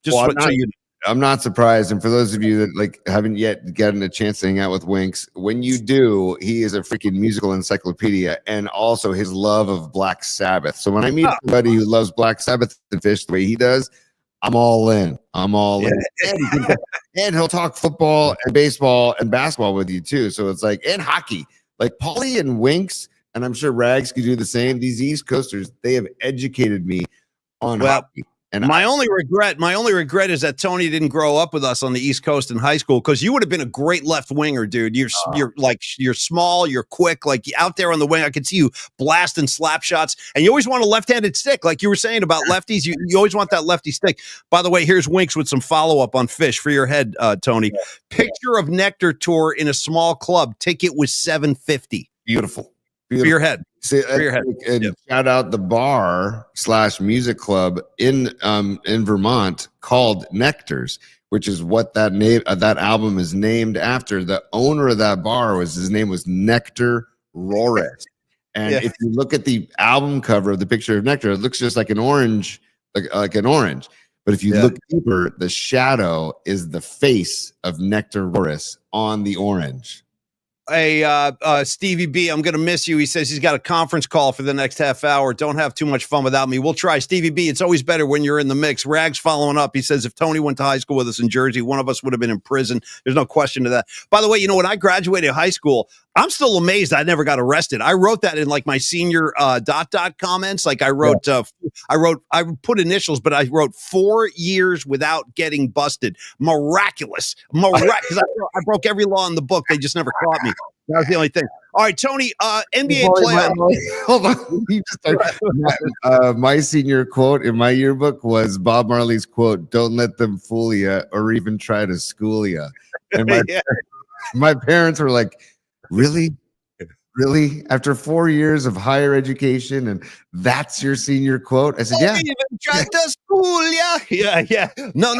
I'm not surprised. And for those of you that haven't yet gotten a chance to hang out with Winks, when you do, he is a freaking musical encyclopedia, and also his love of Black Sabbath. So when I meet somebody who loves Black Sabbath and Phish the way he does, I'm all in. And he'll talk football and baseball and basketball with you too. So it's and hockey. Like Paulie and Winks, and I'm sure Rags could do the same. These East Coasters, they have educated me on hockey. And my only regret is that Tony didn't grow up with us on the East Coast in high school, because you would have been a great left winger, dude. You're small, you're quick, out there on the wing. I could see you blasting slap shots, and you always want a left-handed stick, like you were saying about lefties. You always want that lefty stick. By the way, here's Winks with some follow-up on Phish for your head, Tony. Picture of Nectar tour in a small club. Ticket was $750. Beautiful. For your head. For your head. And shout out the bar / music club in Vermont called Nectar's, which is what that album is named after. The owner of that bar his name was Nectar Rores. And if you look at the album cover of the picture of Nectar, it looks just like an orange, like an orange. But if you look deeper, the shadow is the face of Nectar Rores on the orange. Hey, Stevie B, I'm going to miss you. He says he's got a conference call for the next half hour. Don't have too much fun without me. We'll try. Stevie B, it's always better when you're in the mix. Rags following up. He says if Tony went to high school with us in Jersey, one of us would have been in prison. There's no question to that. By the way, when I graduated high school, I'm still amazed I never got arrested. I wrote that in my senior ... comments. I wrote, I put initials, but I wrote 4 years without getting busted. Miraculous. Because I broke every law in the book. They just never caught me. That was the only thing. All right, Tony, NBA Paulie, playoff. hold on. You just my senior quote in my yearbook was Bob Marley's quote, "Don't let them fool you or even try to school you." And my parents were like, really? Really? After 4 years of higher education, and that's your senior quote? I said, yeah. Even tried to school ya. Yeah. No.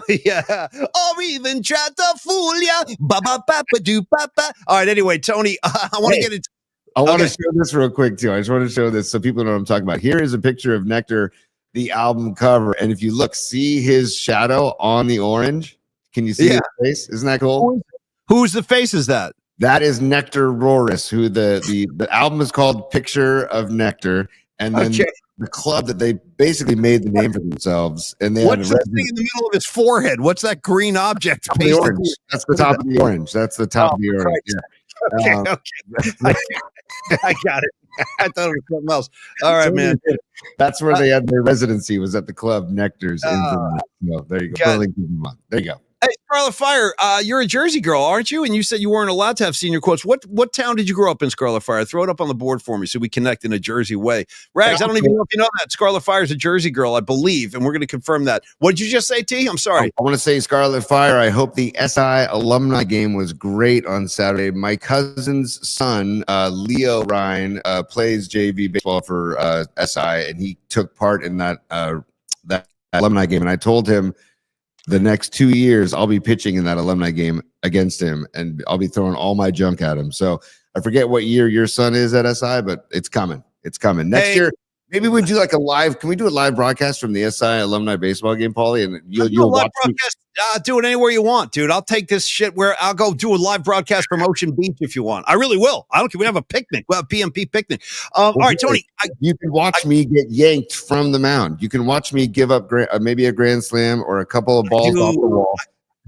Yeah. Or even tried to fool ya. Ba ba ba ba do ba ba. All right. Anyway, Tony, I want to get it. I want to show this real quick too. I just want to show this so people know what I'm talking about. Here is a picture of Nectar, the album cover, and if you look, see his shadow on the orange. Can you see his face? Isn't that cool? Whose the face is that? That is Nectar Roris, who the album is called Picture of Nectar, and then the club that they basically made the name for themselves. And they what's the thing in the middle of his forehead? What's that green object? The orange. That's the top of the orange. That's the top of the orange. Yeah. Okay. I got it. I thought it was something else. All right, man. That's where they had their residency, was at the club Nectar's. There you go. There you go. Hey, Scarlet Fire, you're a Jersey girl, aren't you? And you said you weren't allowed to have senior quotes. What town did you grow up in, Scarlet Fire? Throw it up on the board for me so we connect in a Jersey way. Rags, I don't even know if you know that. Scarlet Fire is a Jersey girl, I believe, and we're going to confirm that. What did you just say, T? I'm sorry. I want to say, Scarlet Fire, I hope the SI alumni game was great on Saturday. My cousin's son, Leo Ryan, plays JV baseball for SI, and he took part in that alumni game. And I told him, the next 2 years, I'll be pitching in that alumni game against him, and I'll be throwing all my junk at him. So I forget what year your son is at SI, but it's coming. It's coming. Next year, maybe we do like a live. Can we do a live broadcast from the SI alumni baseball game, Paulie? And you'll watch broadcast. Do it anywhere you want, dude. I'll take this shit where I'll go do a live broadcast from Ocean Beach if you want. I really will. I don't care. We have a picnic. Well, PMP picnic. All right, Tony. You can watch me get yanked from the mound. You can watch me give up maybe a grand slam or a couple of balls off the wall.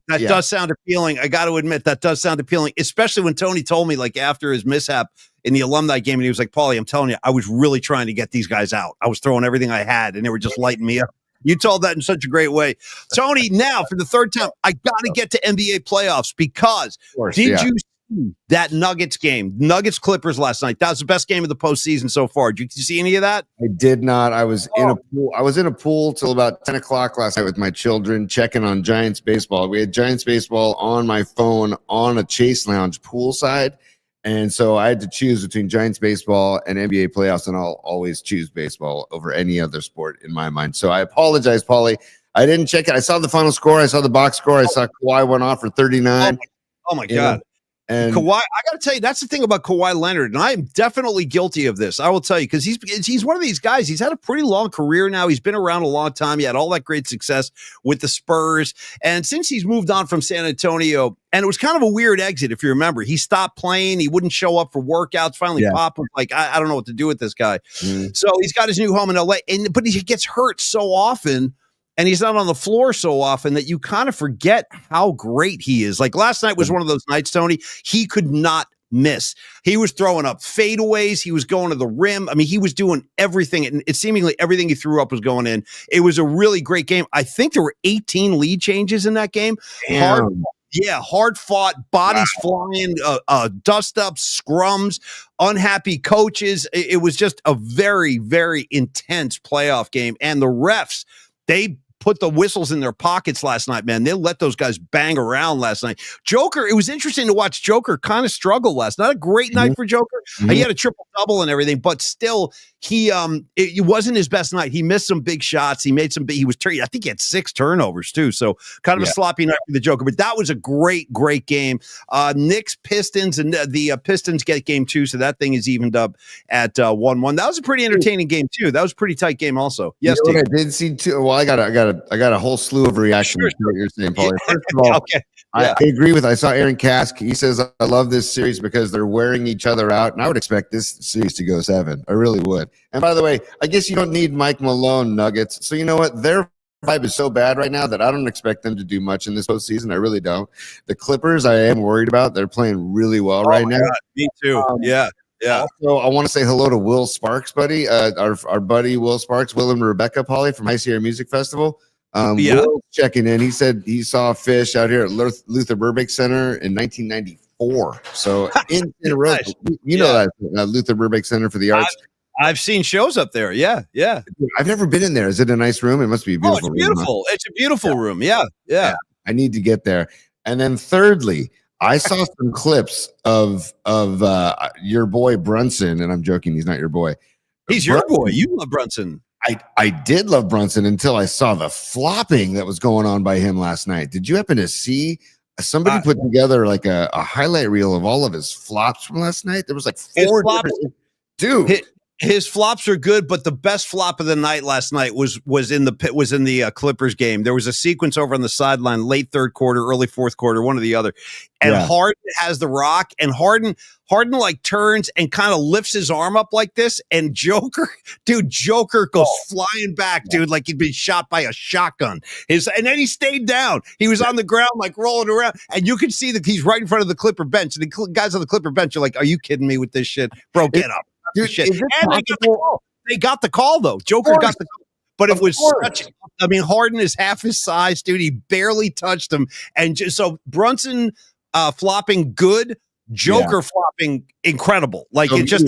That does sound appealing. I got to admit, that does sound appealing, especially when Tony told me, like, after his mishap in the alumni game, and he was like, Paulie, I'm telling you, I was really trying to get these guys out. I was throwing everything I had, and they were just lighting me up. You told that in such a great way. Tony, now for the third time, I got to get to NBA playoffs because you see that Nuggets game? Nuggets Clippers last night. That was the best game of the postseason so far. Did you see any of that? I did not. I was in a pool. I was in a pool till about 10 o'clock last night with my children checking on Giants baseball. We had Giants baseball on my phone on a Chase Lounge poolside. And so I had to choose between Giants baseball and NBA playoffs, and I'll always choose baseball over any other sport in my mind. So I apologize, Paulie. I didn't check it. I saw the final score. I saw the box score. I saw Kawhi went off for 39. Oh my God. And Kawhi, I got to tell you, that's the thing about Kawhi Leonard, and I am definitely guilty of this. I will tell you, because he's one of these guys. He's had a pretty long career now. He's been around a long time. He had all that great success with the Spurs, and since he's moved on from San Antonio, and it was kind of a weird exit, if you remember. He stopped playing. He wouldn't show up for workouts. Finally, Pop was like, I don't know what to do with this guy. So he's got his new home in LA, but he gets hurt so often. And he's not on the floor so often that you kind of forget how great he is. Like last night was one of those nights, Tony, he could not miss. He was throwing up fadeaways. He was going to the rim. I mean, he was doing everything. And it seemingly everything he threw up was going in. It was a really great game. I think there were 18 lead changes in that game. Hard fought, bodies flying, dust ups, scrums, unhappy coaches. It was just a very, very intense playoff game. And the refs, they put the whistles in their pockets last night, man. They let those guys bang around last night. Joker, it was interesting to watch Joker kind of struggle last night. Not a great night for Joker. He had a triple-double and everything, but still, it wasn't his best night. He missed some big shots. He made some big, I think he had 6 turnovers too. So kind of a sloppy night for the Joker, but that was a great, great game. Knicks, Pistons, and the Pistons get game 2. So that thing is evened up at 1-1. That was a pretty entertaining game too. That was a pretty tight game also. Yes, I did see too. Well, I got a whole slew of reactions to what you're saying, Paulie. First of all, I agree with. I saw Aaron Kask. He says, I love this series because they're wearing each other out, and I would expect this series to go 7. I really would. And by the way, I guess you don't need Mike Malone Nuggets. So you know what? Their vibe is so bad right now that I don't expect them to do much in this postseason. I really don't. The Clippers, I am worried about. They're playing really well right now. God, me too. Yeah. Also, I want to say hello to Will Sparks, buddy. Our buddy Will Sparks, Will and Rebecca Paulie from High Sierra Music Festival. Will's checking in. He said he saw Phish out here at Luther Burbank Center in 1994. 4. So in a row, Nice. you know that Luther Burbank Center for the Arts. I've seen shows up there. Yeah. I've never been in there. Is it a nice room? It must be a beautiful it's beautiful. room. Huh? It's a beautiful room. Yeah. I need to get there. And then thirdly, I saw some clips of your boy Brunson, and I'm joking, he's not your boy. He's your boy. You love Brunson. I did love Brunson until I saw the flopping that was going on by him last night. Did you happen to see somebody put together like a highlight reel of all of his flops from last night? There was like 4 different, dude. His flops are good, but the best flop of the night last night was in the Clippers game. There was a sequence over on the sideline, late third quarter, early fourth quarter, one or the other. And Harden has the rock, and Harden like turns and kind of lifts his arm up like this, and Joker goes flying back, dude, like he'd been shot by a shotgun. And then he stayed down. He was on the ground, like rolling around, and you could see that he's right in front of the Clipper bench. And the guys on the Clipper bench are like, "Are you kidding me with this shit, bro? Get up." Dude, shit. And they got the call though. Joker got the call, but it was Harden is half his size, dude. He barely touched him, and so Brunson flopping good, Joker flopping incredible. Like it just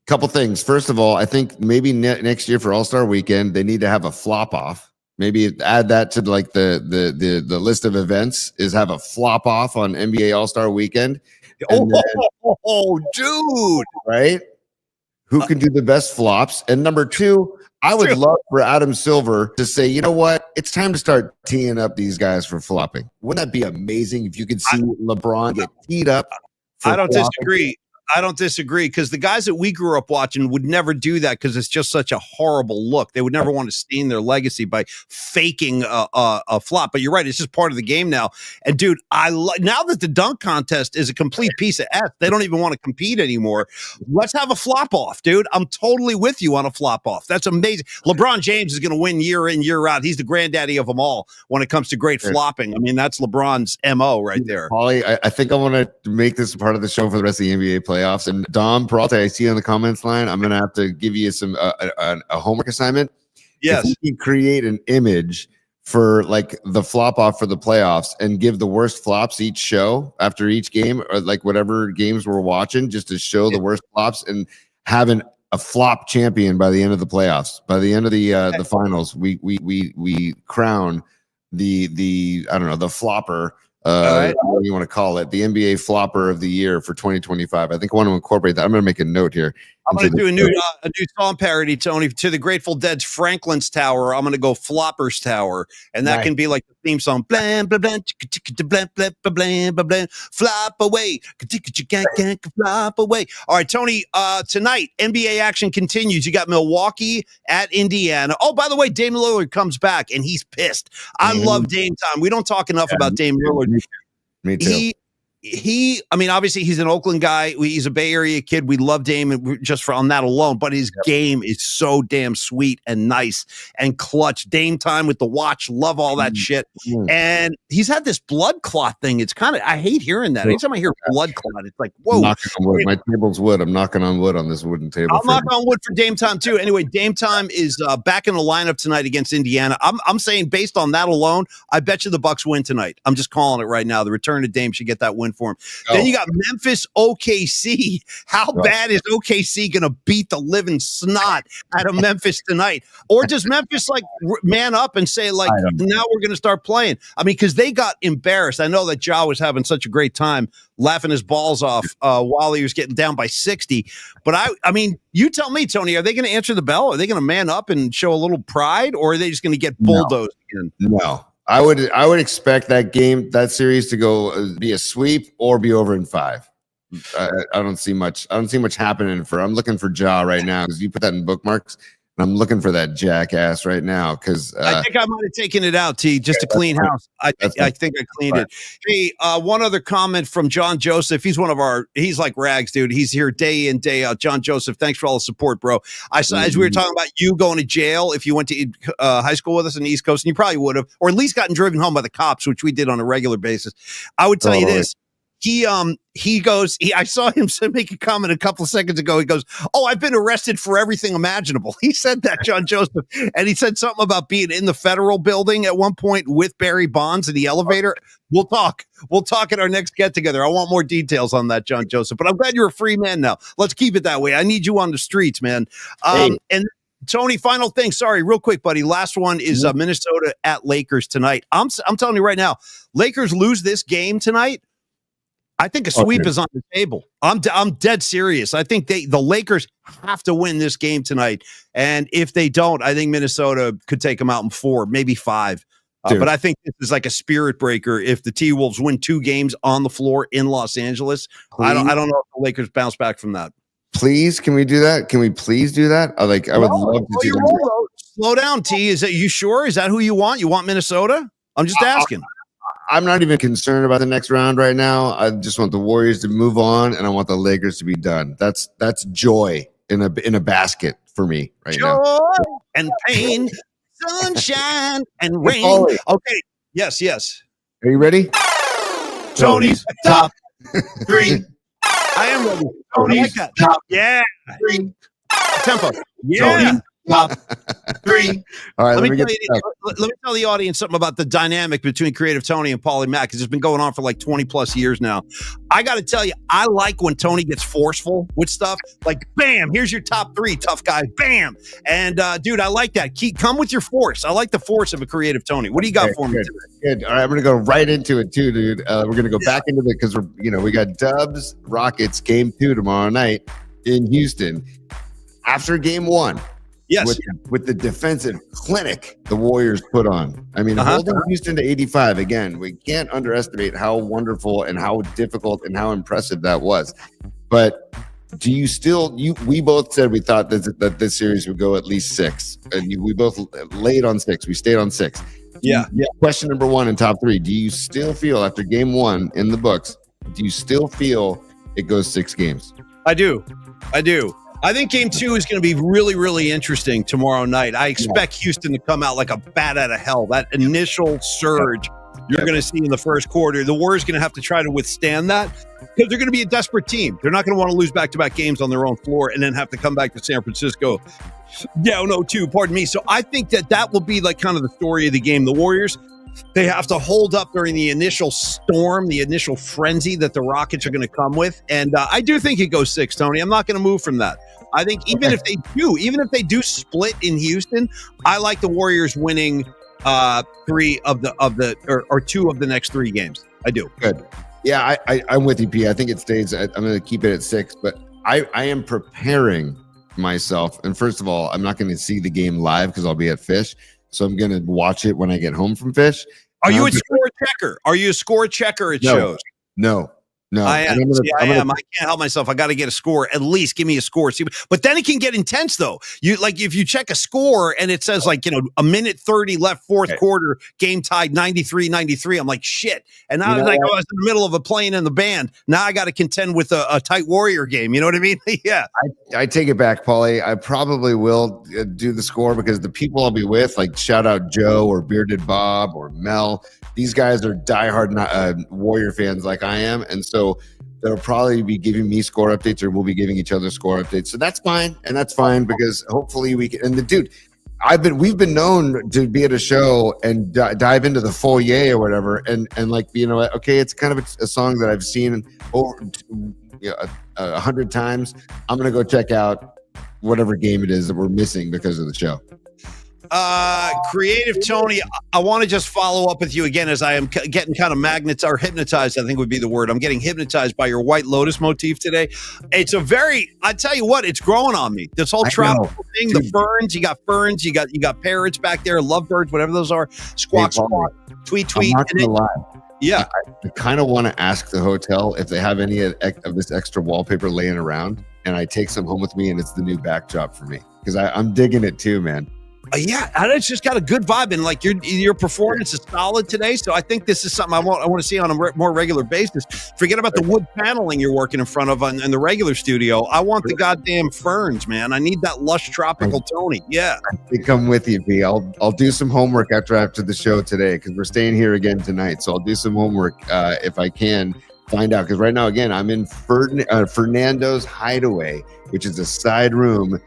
Couple things. First of all, I think maybe next year for All-Star Weekend they need to have a flop off. Maybe add that to like the list of events. Is have a flop off on NBA All-Star Weekend. Dude. Right? Who can do the best flops? And number 2, I would love for Adam Silver to say, you know what? It's time to start teeing up these guys for flopping. Wouldn't that be amazing if you could see LeBron get teed up? I don't disagree. Because the guys that we grew up watching would never do that because it's just such a horrible look. They would never want to stain their legacy by faking a flop. But you're right; it's just part of the game now. And dude, now that the dunk contest is a complete piece of F, they don't even want to compete anymore. Let's have a flop off, dude. I'm totally with you on a flop off. That's amazing. LeBron James is going to win year in, year out. He's the granddaddy of them all when it comes to great flopping. I mean, that's LeBron's MO right there. Paulie, I think I want to make this part of the show for the rest of the NBA playoffs. And Dom Peralta, I see you on the comments line. I'm going to have to give you some a homework assignment. Yes, if you can create an image for like the flop off for the playoffs and give the worst flops each show after each game, or like whatever games we're watching, just to show the worst flops and having a flop champion by the end of the playoffs. By the end of the finals, we crown the I don't know, the flopper. What do you want to call it? The NBA flopper of the year for 2025. I think I want to incorporate that. I'm going to make a note here. I'm going to do a new song parody, Tony, to the Grateful Dead's Franklin's Tower. I'm going to go Flopper's Tower, and that can be like the theme song. Blam, blam, blam, blam, blam, blam, blam, blam, flop away, flop away. All right, Tony. Tonight, NBA action continues. You got Milwaukee at Indiana. Oh, by the way, Dame Lillard comes back, and he's pissed. I love Dame time. We don't talk enough about Dame Lillard. Me too. I mean, obviously he's an Oakland guy. He's a Bay Area kid. We love Dame just on that alone, but his game is so damn sweet and nice and clutch. Dame time with the watch. Love all that shit. And he's had this blood clot thing. It's kind of, I hate hearing that. Anytime I hear blood clot, it's like, whoa. Knocking on wood. My table's wood. I'm knocking on wood on this wooden table. I'll knock on wood for Dame time too. Anyway, Dame time is back in the lineup tonight against Indiana. I'm saying based on that alone, I bet you the Bucks win tonight. I'm just calling it right now. The return of Dame should get that win for him. Then you got Memphis OKC. How bad is OKC going to beat the living snot out of Memphis tonight? Or does Memphis like man up and say like, now we're going to start playing? I mean, because they got embarrassed. I know that Ja was having such a great time laughing his balls off while he was getting down by 60. But I mean, you tell me, Tony, are they going to answer the bell? Are they going to man up and show a little pride, or are they just going to get bulldozed again? No. I would expect that series to go be a sweep or be over in 5. I don't see much happening I'm looking for Ja right now, because you put that in bookmarks, and I'm looking for that jackass right now, because I think I might have taken it out, T, just to clean house. I think I cleaned it. Hey, one other comment from John Joseph. He's like Rags, dude. He's here day in, day out. John Joseph, thanks for all the support, bro. I saw, as we were talking about you going to jail if you went to high school with us in the East Coast, and you probably would have, or at least gotten driven home by the cops, which we did on a regular basis. I would tell you this. he goes, I saw him make a comment a couple of seconds ago. He goes, "Oh, I've been arrested for everything imaginable." He said that, John Joseph, and he said something about being in the federal building at one point with Barry Bonds in the elevator. We'll talk at our next get together. I want more details on that, John Joseph, but I'm glad you're a free man now. Let's keep it that way. I need you on the streets, man. And Tony, final thing. Sorry, real quick, buddy. Last one is Minnesota at Lakers tonight. I'm telling you right now, Lakers lose this game tonight, I think a sweep is on the table. I'm dead serious. I think the Lakers have to win this game tonight, and if they don't, I think Minnesota could take them out in 4, maybe 5. But I think this is like a spirit breaker if the T-Wolves win 2 games on the floor in Los Angeles. I don't know if the Lakers bounce back from that. Please, can we do that? Can we please do that? I would love to do that. Slow down, T. Is that you sure? Is that who you want? You want Minnesota? I'm just asking. I'm not even concerned about the next round right now. I just want the Warriors to move on, and I want the Lakers to be done. That's joy in a basket for me right now. Joy and pain, sunshine and rain. Okay. Yes. Are you ready? Tony's top 3. I am ready. Tony's top yeah. 3. Tempo. Yeah. Tony's top 3. All right, let me tell the audience something about the dynamic between Creative Tony and Paulie Mack, because it's been going on for like 20 plus years now. I got to tell you, I like when Tony gets forceful with stuff. Like, bam, here's your top 3, tough guy. Bam. And dude, I like that. Come with your force. I like the force of a Creative Tony. What do you got for me today? Good. All right, I'm gonna go right into it too, dude. We're gonna go back into it because we got Dubs Rockets game 2 tomorrow night in Houston. After game 1. Yes. With the defensive clinic the Warriors put on. I mean, holding Houston to 85, again, we can't underestimate how wonderful and how difficult and how impressive that was. But do you still, we both said we thought that this series would go at least 6. And we both laid on 6. We stayed on 6. Yeah. Question number 1 in top 3. Do you still feel after game 1 in the books, do you still feel it goes 6 games? I do. I think game 2 is going to be really, really interesting tomorrow night. I expect Houston to come out like a bat out of hell. That initial surge you're going to see in the first quarter, the Warriors going to have to try to withstand that because they're going to be a desperate team. They're not going to want to lose back-to-back games on their own floor and then have to come back to San Francisco down 0-2, pardon me. So I think that will be like kind of the story of the game. The Warriors, they have to hold up during the initial storm, the initial frenzy that the Rockets are going to come with. And I do think it goes 6, Tony. I'm not going to move from that. I think even if they do split in Houston, I like the Warriors winning 3 of the or 2 of the next 3 games. I do. Good. Yeah, I'm with you, P. I think it stays. I'm going to keep it at 6, but I am preparing myself. And first of all, I'm not going to see the game live because I'll be at Phish. So I'm going to watch it when I get home from Phish. Are you a score checker? Are you a score checker at shows? No. I am. I am. I can't help myself. I got to get a score. At least give me a score. But then it can get intense, though. You like if you check a score and it says like a minute 30 left, fourth quarter, game tied 93-93. I'm like shit. And now I was in the middle of a playing in the band. Now I got to contend with a tight Warrior game. You know what I mean? Yeah. I take it back, Paulie. I probably will do the score because the people I'll be with, like shout out Joe or Bearded Bob or Mel. These guys are diehard Warrior fans like I am, and so they'll probably be giving me score updates, or we'll be giving each other score updates. So that's fine, and that's fine because hopefully we can. And the dude, we've been known to be at a show and dive into the foyer or whatever, and like okay, it's kind of a song that I've seen over 100 times. I'm gonna go check out whatever game it is that we're missing because of the show. Creative Tony, I want to just follow up with you again as I am getting kind of hypnotized, I think would be the word. I'm getting hypnotized by your White Lotus motif today. It's I tell you what, it's growing on me. This whole tropical thing, the ferns, you got parrots back there, lovebirds, whatever those are, squawk, tweet. I'm not gonna lie. Yeah. I kind of want to ask the hotel if they have any of this extra wallpaper laying around, and I take some home with me, and it's the new backdrop for me because I'm digging it too, man. Yeah, it's just got a good vibe, and like your performance is solid today. So I think this is something I want to see on a more regular basis. Forget about the wood paneling you're working in front of in the regular studio. I want the goddamn ferns, man. I need that lush tropical Tony. Yeah, I come with you, P. I'll do some homework after the show today because we're staying here again tonight. So I'll do some homework if I can find out, because right now, again, I'm in Fernando's Hideaway, which is a side room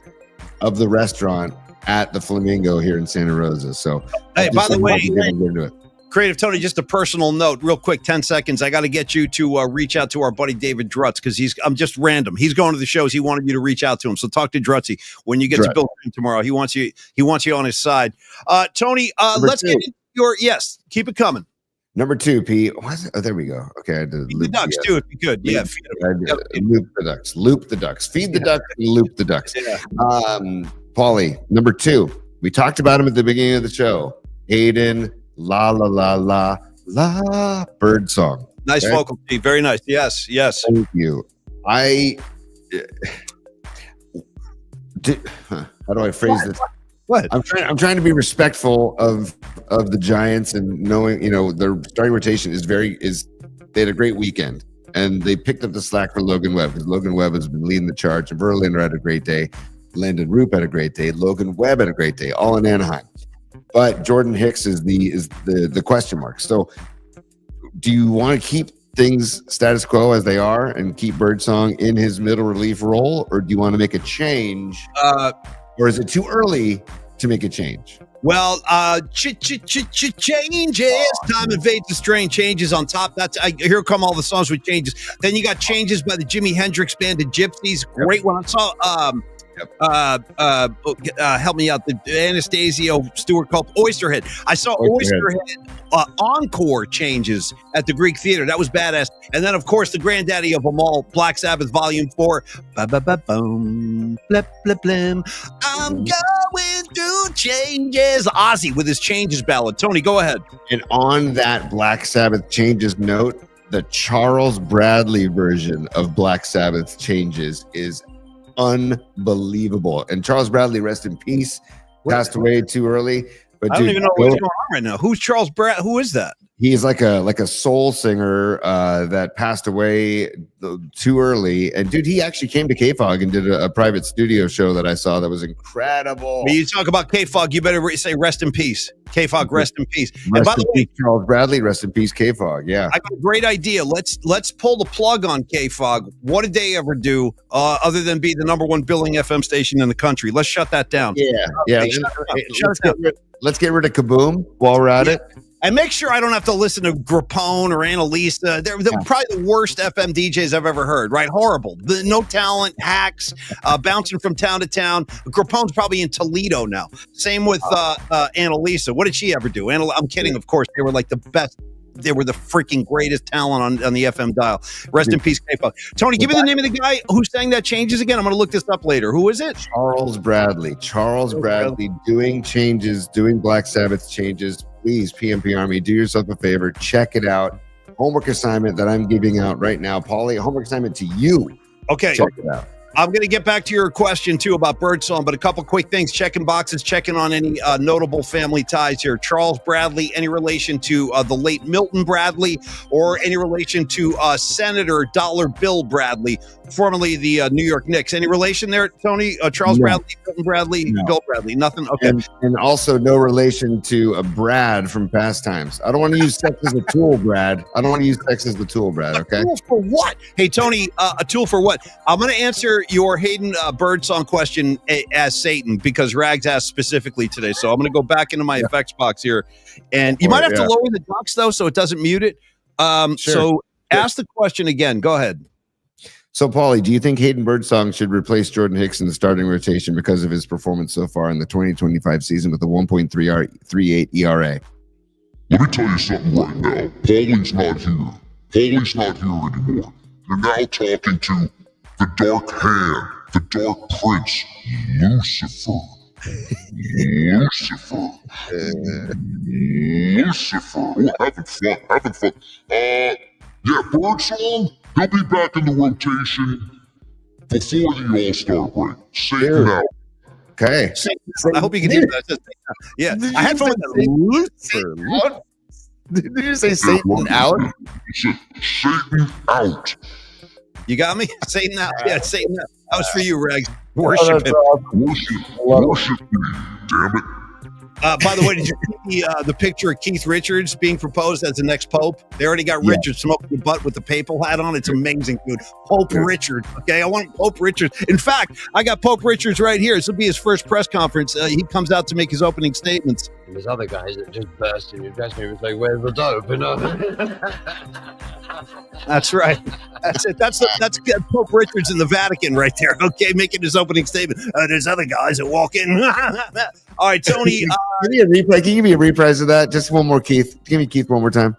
of the restaurant at the Flamingo here in Santa Rosa. So, hey, by the way, into it. Creative Tony, just a personal note, real quick, 10 seconds. I got to get you to reach out to our buddy David Drutz, because I'm just random. He's going to the shows. He wanted you to reach out to him. So talk to Drutzy when you get to Bill tomorrow. He wants you on his side. Tony, let's get into yes, keep it coming. Number 2, Pete. Oh, there we go. Okay, I had to feed the ducks too, if you could. Yeah, loop the ducks. Loop the ducks. Feed the ducks and loop the ducks. Yeah. Paulie, number 2. We talked about him at the beginning of the show. Hayden, la la la la la, Birdsong. Nice vocal, Steve. Very nice. Yes. Thank you. How do I phrase this? What? I'm trying to be respectful of the Giants, and knowing, their starting rotation they had a great weekend, and they picked up the slack for Logan Webb, because Logan Webb has been leading the charge, and Verlander had a great day, Landon Roop had a great day, Logan Webb had a great day, all in Anaheim. But Jordan Hicks is the question mark. So do you want to keep things status quo as they are and keep Birdsong in his middle relief role, or do you want to make a change? Or is it too early to make a change? Well, changes. Time invades the strain. Changes on top. Here come all the songs with changes. Then you got Changes by the Jimi Hendrix Band, the Gypsies. Great one. I saw. Help me out. The Anastasio Stewart called Oysterhead. I saw Oysterhead encore changes at the Greek Theater. That was badass. And then, of course, the granddaddy of them all, Black Sabbath Volume 4. Ba-ba-ba-boom, blip, blip, blim. I'm going through changes. Ozzy with his Changes ballad. Tony, go ahead. And on that Black Sabbath Changes note, the Charles Bradley version of Black Sabbath Changes is unbelievable. And Charles Bradley, rest in peace, passed away too early. But I don't even know what's going on right now. Who's Charles Bradley? Who is that? He's like a soul singer that passed away too early. And dude, he actually came to KFOG and did a private studio show that I saw that was incredible. When you talk about KFOG, you better say rest in peace. KFOG, rest in peace. And by the way, Charles Bradley, rest in peace, KFOG. Yeah, I got a great idea. Let's pull the plug on KFOG. What did they ever do other than be the #1 billing FM station in the country? Let's shut that down. Yeah. Let's get rid of Kaboom while we're at it. And make sure I don't have to listen to Grappone or Annalisa. They're probably the worst FM DJs I've ever heard, right? Horrible. No talent, hacks, bouncing from town to town. Grappone's probably in Toledo now. Same with Annalisa. What did she ever do? I'm kidding, of course. They were like the best. They were the freaking greatest talent on the FM dial. Rest in peace, K-Pop. Tony, give me the name of the guy who sang that Changes again. I'm going to look this up later. Who is it? Charles Bradley. Charles Bradley doing Changes, doing Black Sabbath Changes. Please, PMP Army, do yourself a favor. Check it out. Homework assignment that I'm giving out right now. Paulie, homework assignment to you. Okay. Check it out. I'm going to get back to your question, too, about Birdsong, but a couple quick things. Checking boxes, checking on any notable family ties here. Charles Bradley, any relation to the late Milton Bradley, or any relation to Senator Dollar Bill Bradley, formerly the New York Knicks? Any relation there, Tony? Charles Bradley, Milton Bradley, Bill Bradley? Nothing? Okay. And also no relation to Brad from Past Times. I don't want to use sex as a tool, Brad. I don't want to use sex as the tool, Brad, okay? A tool for what? Hey, Tony, a tool for what? I'm going to answer your Hayden Birdsong question as Satan, because Rags asked specifically today. So I'm going to go back into my effects box here, and you might have to lower the ducks though, so it doesn't mute it. So ask the question again. Go ahead. So, Paulie, do you think Hayden Birdsong should replace Jordan Hicks in the starting rotation because of his performance so far in the 2025 season with a 1.38 ERA? Let me tell you something right now. Paulie's not here. Paulie's not here anymore. You're now talking to the Dark Hand, the Dark Prince, Lucifer. Lucifer. Oh, having fun. Birdsong, he'll be back in the rotation before the All-Star break. Satan out. Okay. I hope you can hear that. Yeah. I had fun with that. Lucifer. What? Did you say Satan out? Satan out. You got me? Satan out. Yeah, Satan out. That was for you, Regs. Worship him. Worship me, damn it. By the way, did you see the picture of Keith Richards being proposed as the next pope? They already got Richards smoking the butt with the papal hat on. It's amazing, dude. Pope Richard. Okay, I want Pope Richards. In fact, I got Pope Richards right here. This will be his first press conference. He comes out to make his opening statements. And there's other guys that just burst in your dressing room. It's like, where's the dope? You know? That's right. That's it. That's Pope Richards in the Vatican right there. Okay, making his opening statement. There's other guys that walk in. All right, Tony. Give me a replay. Can you give me a reprise of that? Just one more, Keith. Give me Keith one more time.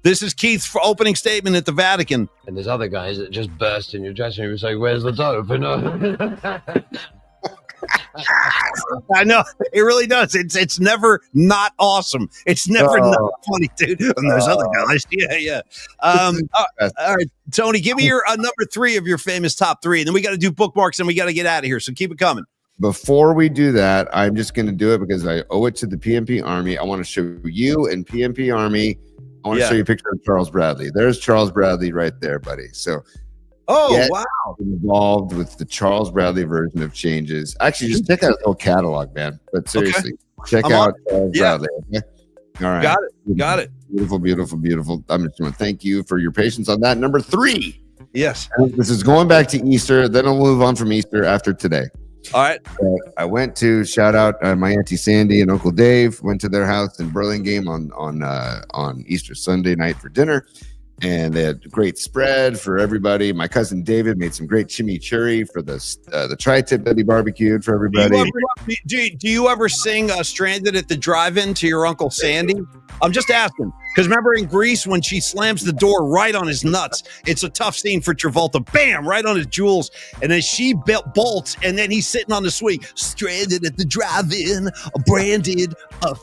This is Keith's opening statement at the Vatican. And there's other guys that just burst in your dressing room. It's like, where's the dope? You know? I know it really does. It's never not awesome. It's never not funny, dude. And there's other guys. Yeah. All right, Tony, give me your number 3 of your famous top 3, and then we got to do bookmarks, and we got to get out of here. So keep it coming. Before we do that, I'm just going to do it because I owe it to the PMP Army. I want to show you and PMP Army. I want to show you a picture of Charles Bradley. There's Charles Bradley right there, buddy. So. Wow. Involved with the Charles Bradley version of Changes. Actually, just check out his whole catalog, man. But seriously, check out Charles Bradley. Okay? All right. Got it. Beautiful, beautiful, beautiful. I'm just going to thank you for your patience on that. Number 3. Yes. This is going back to Easter. Then I'll move on from Easter after today. All right. I went to shout out my Auntie Sandy and Uncle Dave. Went to their house in Burlingame on Easter Sunday night for dinner. And they had a great spread for everybody. My cousin David made some great chimichurri for the tri-tip that he barbecued for everybody. Do you ever sing Stranded at the Drive-In to your Uncle Sandy? I'm just asking. Because remember in Grease when she slams the door right on his nuts, it's a tough scene for Travolta. Bam! Right on his jewels. And then she bolts, and then he's sitting on the suite. Stranded at the drive-in, branded a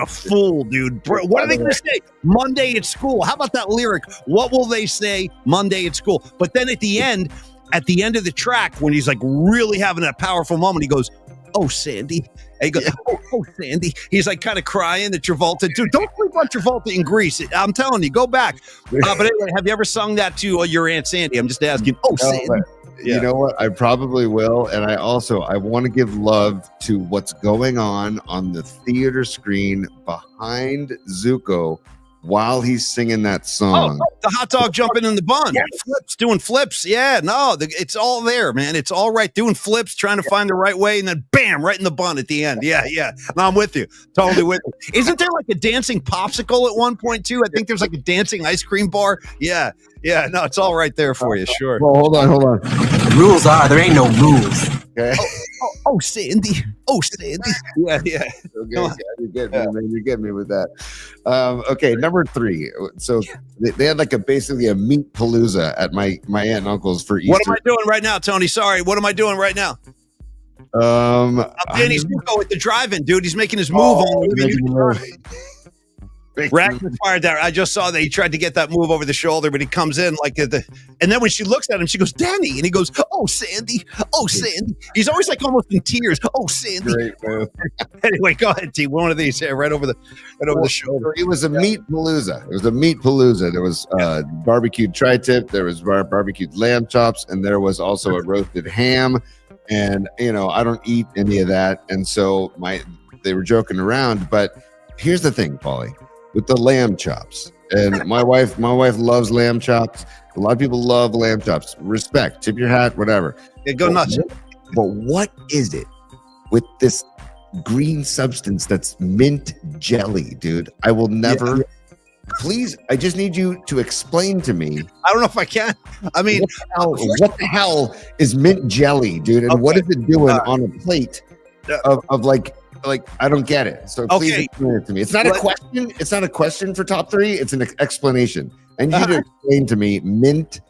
fool, dude. What are they going to say? Monday at school. How about that lyric? What will they say Monday at school? But then at the end of the track, when he's like really having that powerful moment, he goes, "Oh, Sandy." And he goes, oh, Sandy. He's like kind of crying at Travolta. Dude, don't sleep on Travolta in Grease. I'm telling you, go back. But anyway, have you ever sung that to your Aunt Sandy? I'm just asking. Oh, Sandy. You know what? I probably will. And I want to give love to what's going on the theater screen behind Zuko while he's singing that song. The hot dog jumping in the bun. Yes. Doing flips. Yeah, no, it's all there, man. It's all right. Doing flips, trying to find the right way, and then bam, right in the bun at the end. Yeah. No, I'm with you. Totally with you. Isn't there like a dancing popsicle at one point, too? I think there's like a dancing ice cream bar. Yeah. No, it's all right there for you. Sure. Well, hold on. The rules are there ain't no rules. Okay. Oh, Sandy. Oh, Sandy. Yeah. Okay, you're getting me, man. You're getting me with that. Okay, number 3. So they had like basically a meat palooza at my aunt and uncle's for Easter. What am I doing right now, Tony? Sorry. What am I doing right now? Danny Zuko at the drive-in, dude. He's making his move on. Rags fired that. I just saw that he tried to get that move over the shoulder, but he comes in like and then when she looks at him, she goes, "Danny," and he goes, "Oh, Sandy, oh, Sandy." He's always like almost in tears. "Oh, Sandy." Great, Anyway, go ahead, T. One of these, right over the shoulder. It was a meat palooza. There was barbecued tri-tip. There was barbecued lamb chops, and there was also a roasted ham. And I don't eat any of that, and so they were joking around. But here's the thing, Paulie. With the lamb chops, and my wife loves lamb chops. A lot of people love lamb chops. Respect, tip your hat, whatever. Yeah, go nuts. But what is it with this green substance that's mint jelly, dude? I will never. Please, I just need you to explain to me. I don't know if I can. I mean, what the hell is mint jelly, dude? And what is it doing on a plate of like I don't get it. So please explain it to me. It's not a question. It's not a question for top 3. It's an explanation. I need you to explain to me mint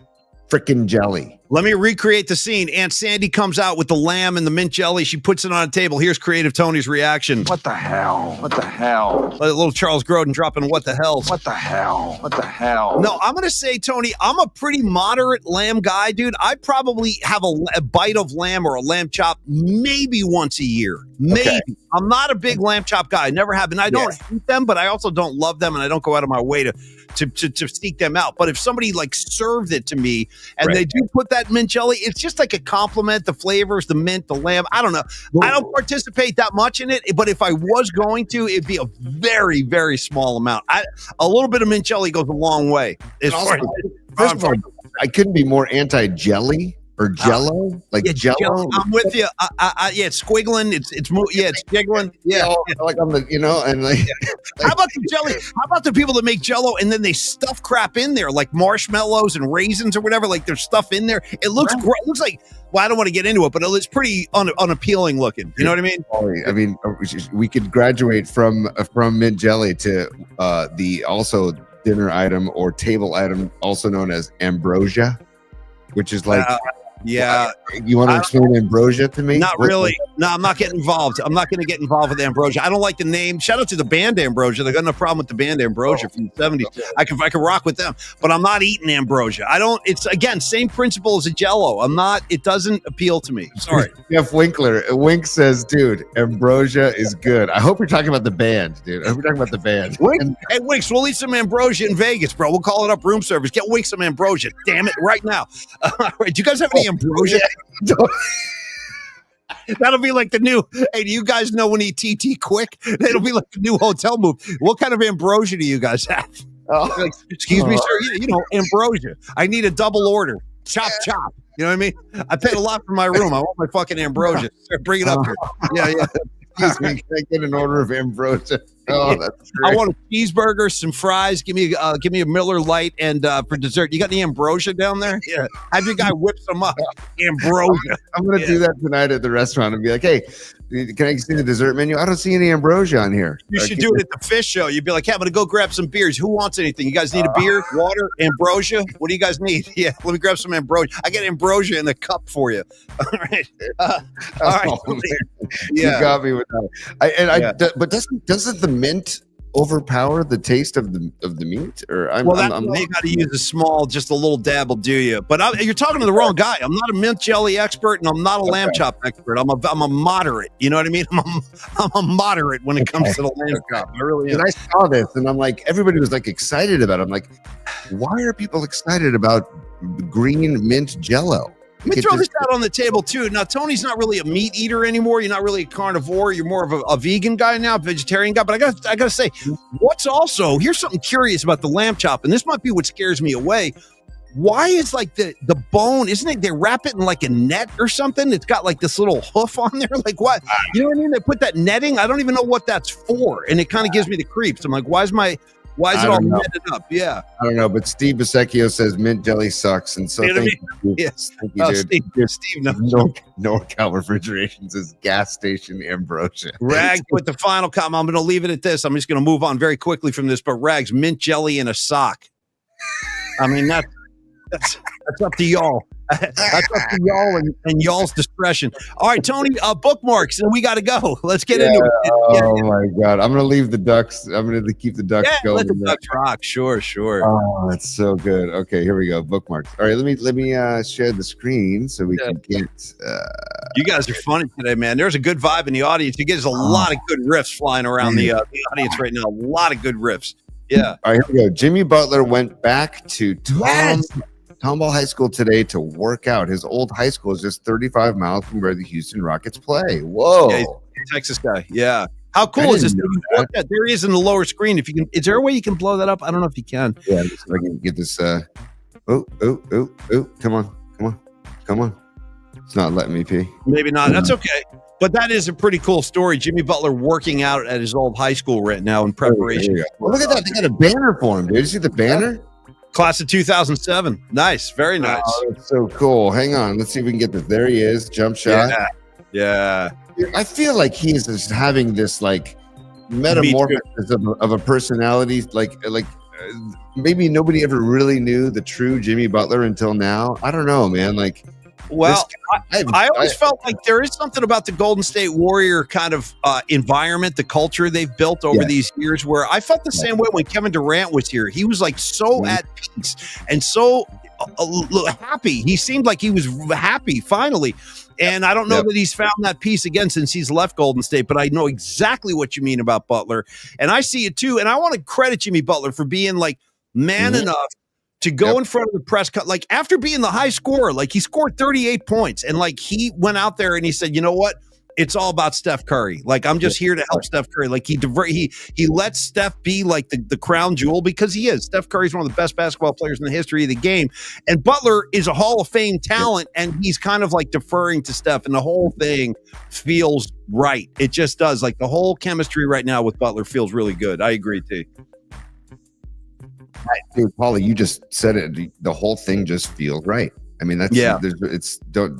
frickin' jelly. Let me recreate the scene. Aunt Sandy comes out with the lamb and the mint jelly. She puts it on a table. Here's Creative Tony's reaction. What the hell? What the hell? Little Charles Grodin dropping what the hell? What the hell? What the hell? No, I'm going to say, Tony, I'm a pretty moderate lamb guy, dude. I probably have a bite of lamb or a lamb chop maybe once a year. Maybe. Okay. I'm not a big lamb chop guy. I never have. And I don't hate them, but I also don't love them, and I don't go out of my way to seek them out. But if somebody like served it to me and they do put that that mint jelly. It's just like a compliment. The flavors, the mint, the lamb. I don't know. I don't participate that much in it, but if I was going to, it'd be a very, very small amount. A little bit of mint jelly goes a long way. First of all, I couldn't be more anti-jelly or Jello, Jello. I'm with you. It's squiggling. It's jiggling. Yeah, like on the, and like. How about the jelly? How about the people that make Jello and then they stuff crap in there, like marshmallows and raisins or whatever? Like there's stuff in there. It looks it looks like. Well, I don't want to get into it, but it's pretty unappealing looking. You know what I mean? I mean, we could graduate from mint jelly to the also dinner item or table item, also known as ambrosia, which is like. Yeah. You want to explain ambrosia to me? Not really. No, I'm not getting involved. I'm not going to get involved with ambrosia. I don't like the name. Shout out to the band Ambrosia. They got no problem with the band Ambrosia from the 70s. I can rock with them, but I'm not eating ambrosia. It's again, same principle as a Jello. It doesn't appeal to me. Sorry. Jeff Winkler. Wink says, dude, ambrosia is good. I hope you're talking about the band, dude. I hope you're talking about the band. Hey, Winks, we'll eat some ambrosia in Vegas, bro. We'll call it up room service. Get Winks some ambrosia. Damn it, right now. All right, do you guys have any ambrosia? That'll be like the new. Hey, do you guys know when TT quick? It'll be like the new hotel move. What kind of ambrosia do you guys have? Like, excuse me, sir. Yeah, ambrosia. I need a double order. Chop. You know what I mean? I paid a lot for my room. I want my fucking ambrosia. Sir, bring it up here. Yeah. Excuse me, can I get an order of ambrosia? Oh, that's great. I want a cheeseburger, some fries. Give me a Miller Lite, and for dessert, you got any ambrosia down there? Yeah, have your guy whip some up. Ambrosia. I'm gonna do that tonight at the restaurant and be like, hey, can I see the dessert menu? I don't see any ambrosia on here. You should do it at the Phish show. You'd be like, hey, I'm gonna go grab some beers. Who wants anything? You guys need a beer, water, ambrosia? What do you guys need? Yeah, let me grab some ambrosia. I got ambrosia in a cup for you. All right. All right. You got me with that. But doesn't the mint overpower the taste of the meat? Or you got to use just a little dab will do you. But you're talking to the wrong guy. I'm not a mint jelly expert, and I'm not a lamb chop expert. I'm a moderate. You know what I mean? I'm a moderate when it comes to the lamb chop. I really am. And I saw this, and I'm like, everybody was like excited about it. I'm like, why are people excited about green mint Jello? Let me throw this out on the table, too. Now, Tony's not really a meat eater anymore. You're not really a carnivore. You're more of a vegan guy now, vegetarian guy. But I got to say, here's something curious about the lamb chop, and this might be what scares me away. Why is like the bone, isn't it? They wrap it in like a net or something. It's got like this little hoof on there. Like what? You know what I mean? They put that netting. I don't even know what that's for. And it kind of gives me the creeps. I'm like, why is it all netted up? Yeah. I don't know, but Steve Bisecchio says mint jelly sucks. And so thank you. Yes. Thank you, dude. Steve knows. NorCal Refrigerations is gas station ambrosia. Rags with the final comment. I'm going to leave it at this. I'm just going to move on very quickly from this, but Rags, mint jelly in a sock. I mean, that's up to y'all. That's up to y'all and y'all's discretion. All right, Tony, bookmarks, and we got to go. Let's get into it. Oh my God, I'm gonna leave the ducks. I'm gonna keep the ducks going. Let the ducks rock. Sure. Oh, that's so good. Okay, here we go. Bookmarks. All right, let me share the screen so we can get. You guys are funny today, man. There's a good vibe in the audience. You get a lot of good riffs flying around the audience right now. A lot of good riffs. Yeah. All right, here we go. Jimmy Butler went back to Tomball High School today to work out. His old high school is just 35 miles from where the Houston Rockets play. Whoa. Yeah, he's a Texas guy. Yeah. How cool is this? There he is in the lower screen. If you can, is there a way you can blow that up? I don't know if you can. Yeah, if I can get this. Come on. It's not letting me pee. Maybe not. That's okay. But that is a pretty cool story. Jimmy Butler working out at his old high school right now in preparation. Well, look at that. They got a banner for him, dude. You see the banner? Class of 2007. Nice. Very nice. Oh, that's so cool. Hang on. Let's see if we can get this. There he is. Jump shot. Yeah. I feel like he is just having this like metamorphosis of a personality. Like maybe nobody ever really knew the true Jimmy Butler until now. I don't know, man. Like, well, I always felt like there is something about the Golden State Warrior kind of environment, the culture they've built over these years, where I felt the same way when Kevin Durant was here. He was like so at peace and so happy. He seemed like he was happy finally. And I don't know that he's found that peace again since he's left Golden State, but I know exactly what you mean about Butler. And I see it too. And I want to credit Jimmy Butler for being like man enough to go in front of the press cut, like after being the high scorer, like he scored 38 points, and like he went out there and he said, you know what? It's all about Steph Curry. Like, I'm just here to help Steph Curry. Like, he lets Steph be like the crown jewel, because he is. Steph Curry's one of the best basketball players in the history of the game. And Butler is a Hall of Fame talent, and he's kind of like deferring to Steph, and the whole thing feels right. It just does. Like, the whole chemistry right now with Butler feels really good. I agree, T. Dude, Paulie, you just said it. The whole thing just feels right. I mean, that's it's don't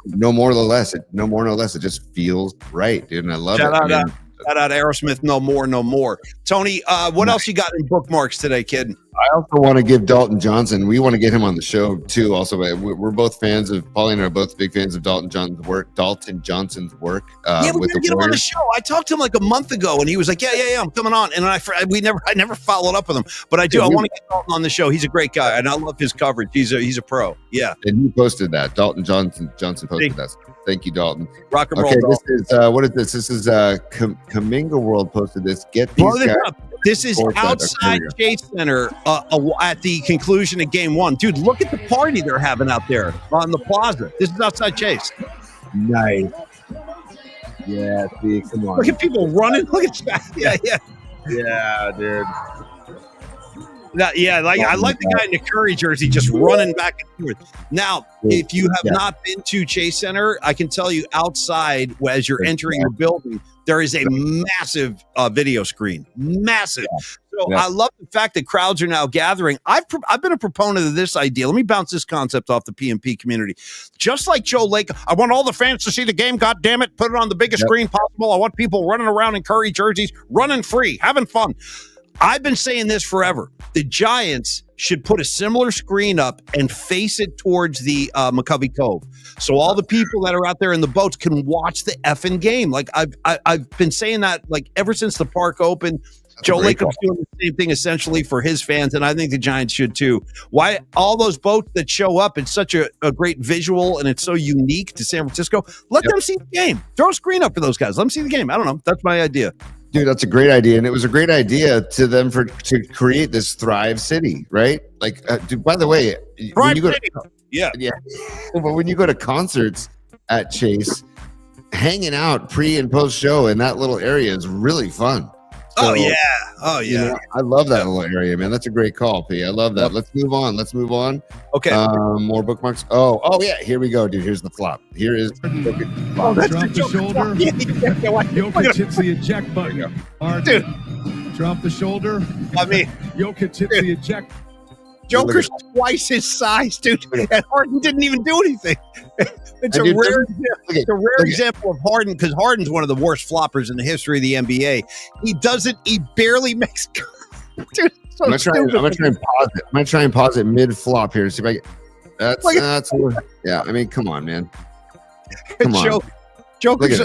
no more no less. No more no less. It just feels right, dude. And I love it. Shout out Aerosmith. No more. Tony, what else you got in bookmarks today, kid? I also want to give Dalton Johnson. We want to get him on the show too. Also, we're both fans of Paulie and I are both big fans of Dalton Johnson's work. Yeah, we gotta get him on the show. I talked to him like a month ago, and he was like, "Yeah, I'm coming on." And I never followed up with him, but I do. I want to get Dalton on the show. He's a great guy, and I love his coverage. He's a pro. Yeah, and he posted that. Dalton Johnson posted that. Thank you, Dalton. Rock and roll. Okay, Dalton. this is what is this? This is Kaminga World posted this. Get these guys. This is outside Chase Center at the conclusion of Game 1. Dude, look at the party they're having out there on the plaza. This is outside Chase. Nice. Yeah, see, come on. Look at people running. Look at that. Yeah, dude. I like the guy in the Curry jersey just running back and forth. Now, if you have not been to Chase Center, I can tell you outside as you're entering the building, there is a massive video screen. Massive. So I love the fact that crowds are now gathering. I've been a proponent of this idea. Let me bounce this concept off the PMP community. Just like Joe Lake, I want all the fans to see the game. God damn it. Put it on the biggest screen possible. I want people running around in Curry jerseys, running free, having fun. I've been saying this forever. The Giants should put a similar screen up and face it towards the McCovey Cove, so all the people that are out there in the boats can watch the effing game. Like I've been saying that like ever since the park opened. Joe Lacob's doing the same thing essentially for his fans, and I think the Giants should too. Why all those boats that show up? It's such a great visual, and it's so unique to San Francisco. Let them see the game. Throw a screen up for those guys. Let them see the game. I don't know. That's my idea. Dude, that's a great idea, and it was a great idea to them to create this Thrive City, right? Like, dude, by the way, when you go but when you go to concerts at Chase, hanging out pre and post show in that little area is really fun. So, you know, I love that little area, man. That's a great call, P. I love that. Let's move on. Okay. More bookmarks. Oh yeah. Here we go, dude. Here's the flop. Here is. Drop the shoulder. Jokic hits the eject button. Dude. Drop the shoulder. I mean, Jokic hits the eject. Joker's twice his size, dude, and Harden didn't even do anything. It's a rare example of Harden, because Harden's one of the worst floppers in the history of the NBA. He barely makes. Dude, so I'm gonna try and pause it mid flop here to see if I get. That's yeah. I mean, come on, man. Come on, Joker's.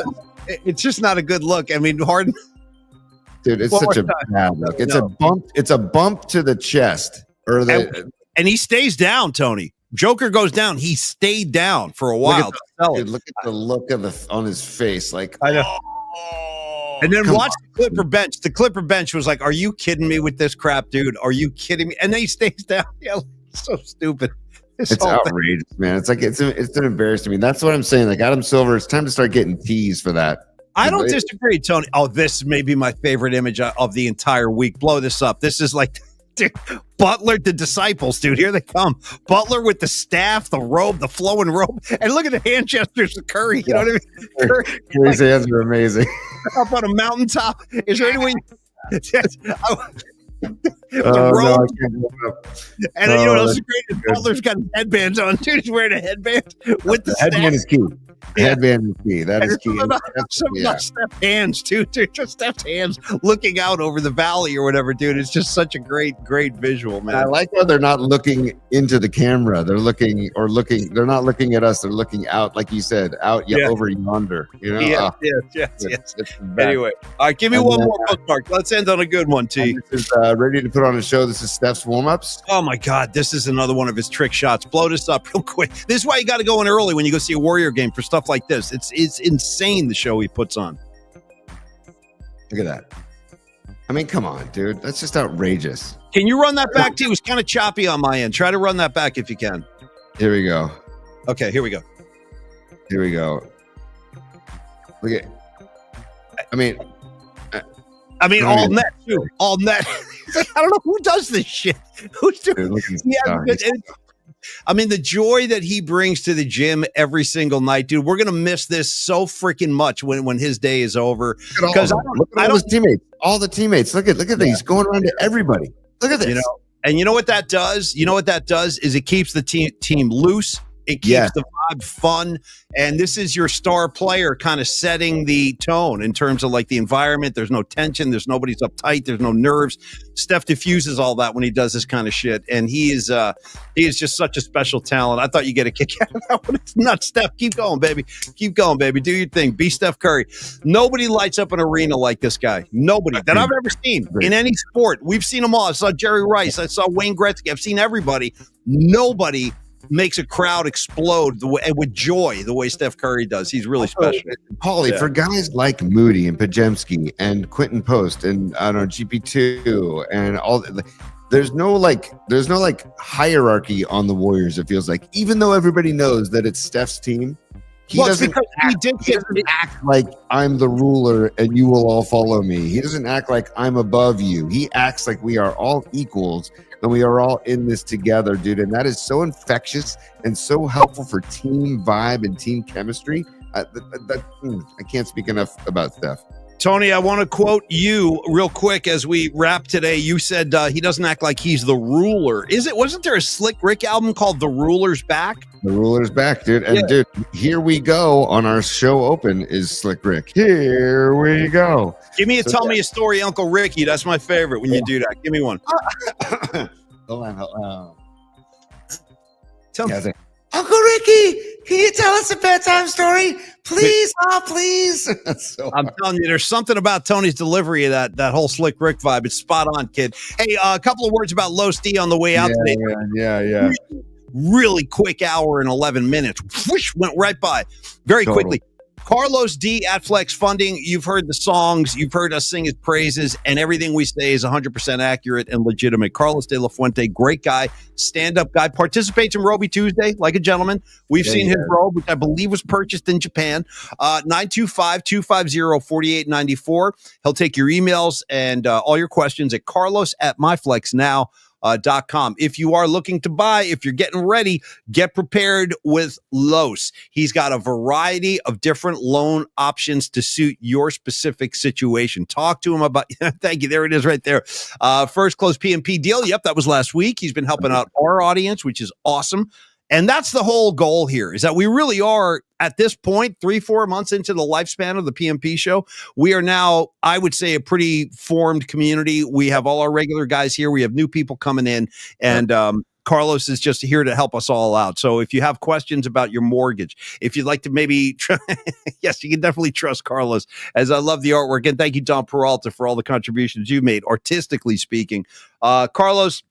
It's just not a good look. I mean, Harden. Dude, it's such a bad look. It's a bump. It's a bump to the chest. And he stays down, Tony. Joker goes down. He stayed down for a while. Look at the look on his face. Like, I know. And then watch the Clipper bench. The Clipper bench was like, "Are you kidding me with this crap, dude? Are you kidding me?" And then he stays down. Yeah, so stupid. It's outrageous, man. It's like it's an embarrassment to me. That's what I'm saying. Like Adam Silver, it's time to start getting teased for that. I don't disagree, Tony. Oh, this may be my favorite image of the entire week. Blow this up. This is like. Dude, Butler, the disciples, dude. Here they come. Butler with the staff, the robe, the flowing robe, and look at the hand gestures of Curry. You know what I mean? Curry's hands are amazing. Up on a mountaintop. Is there any way? No, I can't look up. And you know what else is great? Butler's got headbands on. Dude, he's wearing a headband with the headband is key. Headband is key. That is key. Something about Steph's hands, too. Just Steph's hands looking out over the valley or whatever, dude. It's just such a great visual, man. I like how they're not looking into the camera. They're they're not looking at us. They're looking out, like you said, over yonder. You know? Yes. Anyway, all right, give me one more bookmark. Let's end on a good one, T. This is ready to put on a show. This is Steph's warm-ups. Oh, my God. This is another one of his trick shots. Blow this up real quick. This is why you got to go in early when you go see a Warrior game for stuff like this. It's insane, the show he puts on. Look at that. I mean, come on, dude. That's just outrageous. Can you run that back too? It was kind of choppy on my end. Try to run that back if you can. Here we go. Okay, here we go. Here we go. Look at. I mean, all net too. All net. I don't know who does this shit. Who's doing? I mean, the joy that he brings to the gym every single night, dude. We're gonna miss this so freaking much when his day is over. Because look at all his teammates. All the teammates. Look at these going around to everybody. Look at this. And you know what that does? You know what that does is it keeps the team loose. It keeps the vibe fun. And this is your star player kind of setting the tone in terms of like the environment. There's no tension. There's nobody's uptight. There's no nerves. Steph diffuses all that when he does this kind of shit. And he is just such a special talent. I thought you get a kick out of that one. It's nuts, Steph. Keep going, baby. Keep going, baby. Do your thing. Be Steph Curry. Nobody lights up an arena like this guy. Nobody that I've ever seen in any sport. We've seen them all. I saw Jerry Rice. I saw Wayne Gretzky. I've seen everybody. Nobody makes a crowd explode with joy the way Steph Curry does. He's really special. Paulie, for guys like Moody and Pajemski and Quentin Post and I don't know GP2 and all, there's no hierarchy on the Warriors. It feels like, even though everybody knows that it's Steph's team, he doesn't act like I'm the ruler and you will all follow me. He doesn't act like I'm above you. He acts like we are all equals and we are all in this together, dude. And that is so infectious and so helpful for team vibe and team chemistry. I can't speak enough about Steph. Tony, I want to quote you real quick as we wrap today. You said he doesn't act like he's the ruler. Wasn't there a Slick Rick album called The Ruler's Back? The Ruler's Back, dude. And dude, Here We Go on our show open is Slick Rick. Here we go. Tell me a story, Uncle Ricky. That's my favorite when you do that. Give me one. Hold on. Tell me. Uncle Ricky, can you tell us a bedtime story? Please, please. I'm telling you, there's something about Tony's delivery of that whole Slick Rick vibe. It's spot on, kid. Hey, a couple of words about Los D on the way out today. Yeah. Really quick hour and 11 minutes. Whoosh, went right by very quickly. Carlos D at Flex Funding. You've heard the songs. You've heard us sing his praises, and everything we say is 100% accurate and legitimate. Carlos De La Fuente, great guy, stand-up guy, participates in Roby Tuesday like a gentleman. We've seen his robe, which I believe was purchased in Japan. 925-250-4894. He'll take your emails and all your questions at carlos@myflexnow.com. If you are looking to buy, if you're getting ready, get prepared with Los. He's got a variety of different loan options to suit your specific situation. Talk to him about, thank you, there it is right there. First close PMP deal. Yep, that was last week. He's been helping out our audience, which is awesome. And that's the whole goal here, is that we really are, at this point, 3-4 months into the lifespan of the PMP show. We are now, I would say, a pretty formed community. We have all our regular guys here. We have new people coming in. And Carlos is just here to help us all out. So if you have questions about your mortgage, if you'd like to maybe, yes, you can definitely trust Carlos, as I love the artwork. And thank you, Don Peralta, for all the contributions you made, artistically speaking. Carlos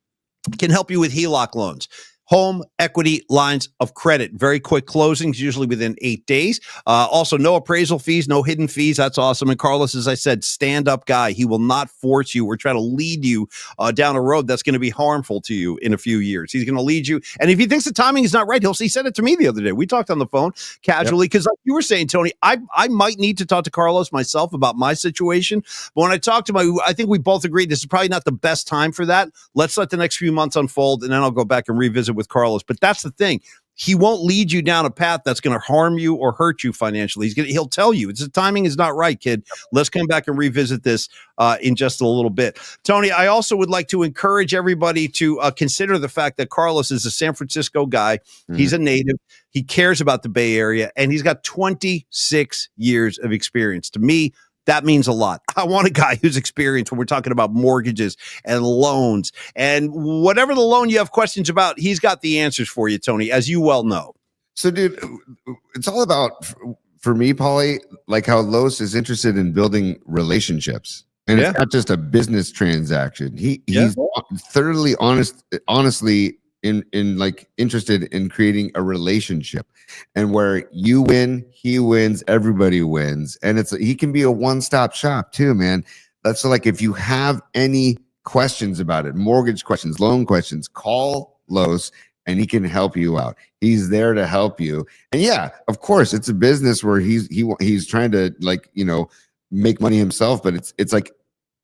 can help you with HELOC loans. Home equity lines of credit. Very quick closings, usually within 8 days. Also, no appraisal fees, no hidden fees. That's awesome. And Carlos, as I said, stand-up guy. He will not force you or try to lead you down a road that's going to be harmful to you in a few years. He's going to lead you. And if he thinks the timing is not right, he said it to me the other day. We talked on the phone casually because like you were saying, Tony, I might need to talk to Carlos myself about my situation. But when I talked to I think we both agreed this is probably not the best time for that. Let's let the next few months unfold, and then I'll go back and revisit with Carlos. But that's the thing. He won't lead you down a path that's going to harm you or hurt you financially. He'll tell you the timing is not right, kid. Let's come back and revisit this in just a little bit. Tony, I also would like to encourage everybody to consider the fact that Carlos is a San Francisco guy. Mm-hmm. He's a native. He cares about the Bay Area, and he's got 26 years of experience. To me, that means a lot. I want a guy who's experienced when we're talking about mortgages and loans, and whatever the loan you have questions about, he's got the answers for you, Tony, as you well know. So, dude, it's all about, for me, Paulie, like how Los is interested in building relationships. And it's not just a business transaction. He's thoroughly honestly interested in creating a relationship, and where you win, he wins, everybody wins. And he can be a one-stop shop too, man. That's like, if you have any questions about it, mortgage questions, loan questions, call Los and he can help you out. He's there to help you. And yeah, of course, it's a business where he's trying to, like, you know, make money himself, but it's like